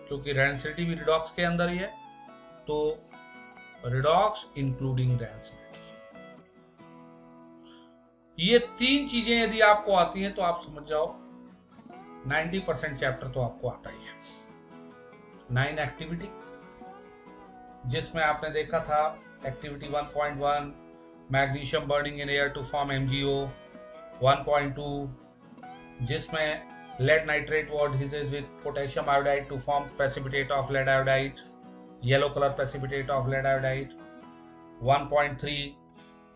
क्योंकि रैंसिडिटी भी रिडॉक्स के अंदर ही है, तो रिडॉक्स इंक्लूडिंग रैंसिडिटी। ये 3 चीजें यदि आपको आती हैं तो आप समझ जाओ 90% चैप्टर तो आपको आता ही है। 9 एक्टिविटी, जिसमें आपने देखा था activity 1.1 magnesium burning in air to form MgO, 1.2 जिसमें lead nitrate was adhesive with potassium iodide to form precipitate of lead iodide, yellow color precipitate of lead iodide, 1.3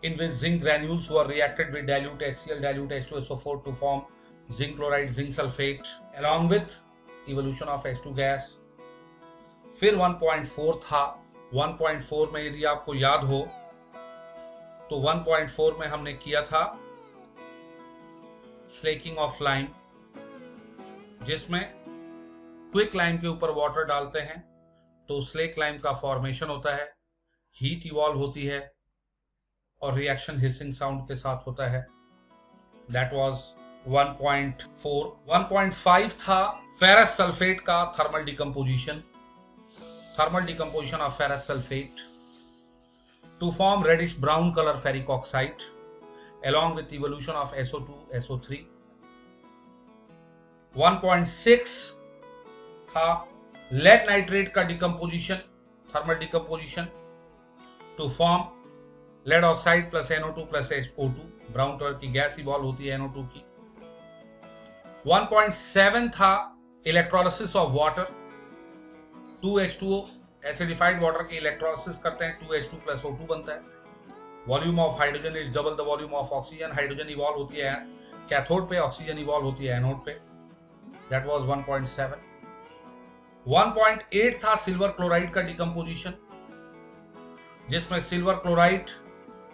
in which zinc granules were reacted with dilute HCl, dilute H2SO4 to form zinc chloride, zinc sulfate along with evolution of H2 gas. फिर 1.4 था, 1.4 में यदि आपको याद हो तो 1.4 में हमने किया था स्लेकिंग ऑफ लाइम, जिसमें क्विक लाइम के ऊपर वाटर डालते हैं तो स्लेक लाइम का फॉर्मेशन होता है, हीट इवॉल्व होती है और रिएक्शन हिसिंग साउंड के साथ होता है। That was 1.4। 1.5 था फेरस सल्फेट का thermal decomposition of ferrous sulphate to form reddish brown colour ferric oxide along with evolution of SO2, SO3। 1.6 था लेड नाइट्रेट का decomposition, thermal decomposition to form lead oxide plus NO2 plus SO2, brown colour की gas evolve होती है NO2 की। 1.7 था electrolysis of water, 2H2O acidified water की electrolysis करते हैं, 2H2 प्लस O2 बनता है। Volume of hydrogen is double the volume of oxygen, hydrogen evolve होती है कैथोड पे, ऑक्सीजन इवॉल्व होती है एनोड पे। That was 1.7। 1.8 था सिल्वर क्लोराइड का डिकम्पोजिशन, जिसमें सिल्वर क्लोराइड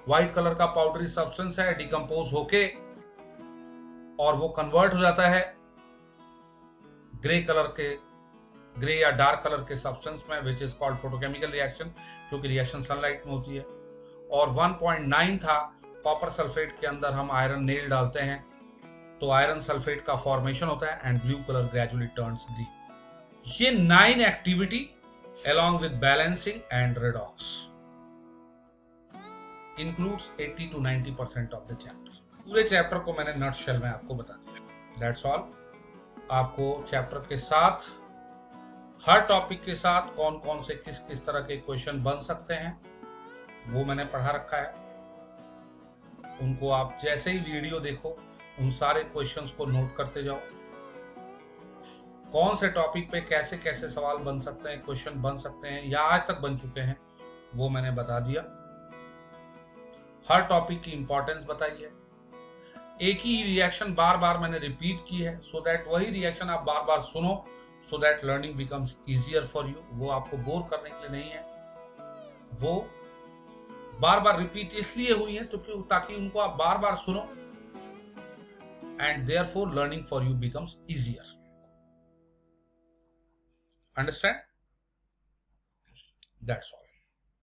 व्हाइट कलर का पाउडरी सब्सटेंस है, डिकम्पोज होके और वो कन्वर्ट हो जाता है ग्रे या डार्क कलर के सब्सटेंस में, विच इज कॉल्ड फोटोकेमिकल रिएक्शन, क्योंकि रिएक्शन सनलाइट में होती है। और 1.9 था कॉपर सल्फेट के अंदर हम आयरन नेल डालते हैं तो आयरन सल्फेट का फॉर्मेशन होता है and blue colour gradually turns green. ये 9 activity along with balancing and redox includes 80 to 90% of the chapter। पूरे चैप्टर को मैंने नटशेल में आपको बता दिया। That's all. आपको चैप्टर के साथ, हर टॉपिक के साथ कौन कौन से किस किस तरह के क्वेश्चन बन सकते हैं वो मैंने पढ़ा रखा है। उनको आप जैसे ही वीडियो देखो उन सारे क्वेश्चंस को नोट करते जाओ। कौन से टॉपिक पे कैसे कैसे सवाल बन सकते हैं, क्वेश्चन बन सकते हैं या आज तक बन चुके हैं, वो मैंने बता दिया। हर टॉपिक की इंपॉर्टेंस बताई है। एक ही रिएक्शन बार बार मैंने रिपीट की है सो दैट वही रिएक्शन आप बार बार सुनो, so that learning becomes easier for you. वो आपको बोर करने के लिए नहीं है, वो बार बार रिपीट इसलिए हुई है तो क्यों, ताकि उनको आप बार बार सुनो and therefore learning for U becomes easier. Understand? That's all.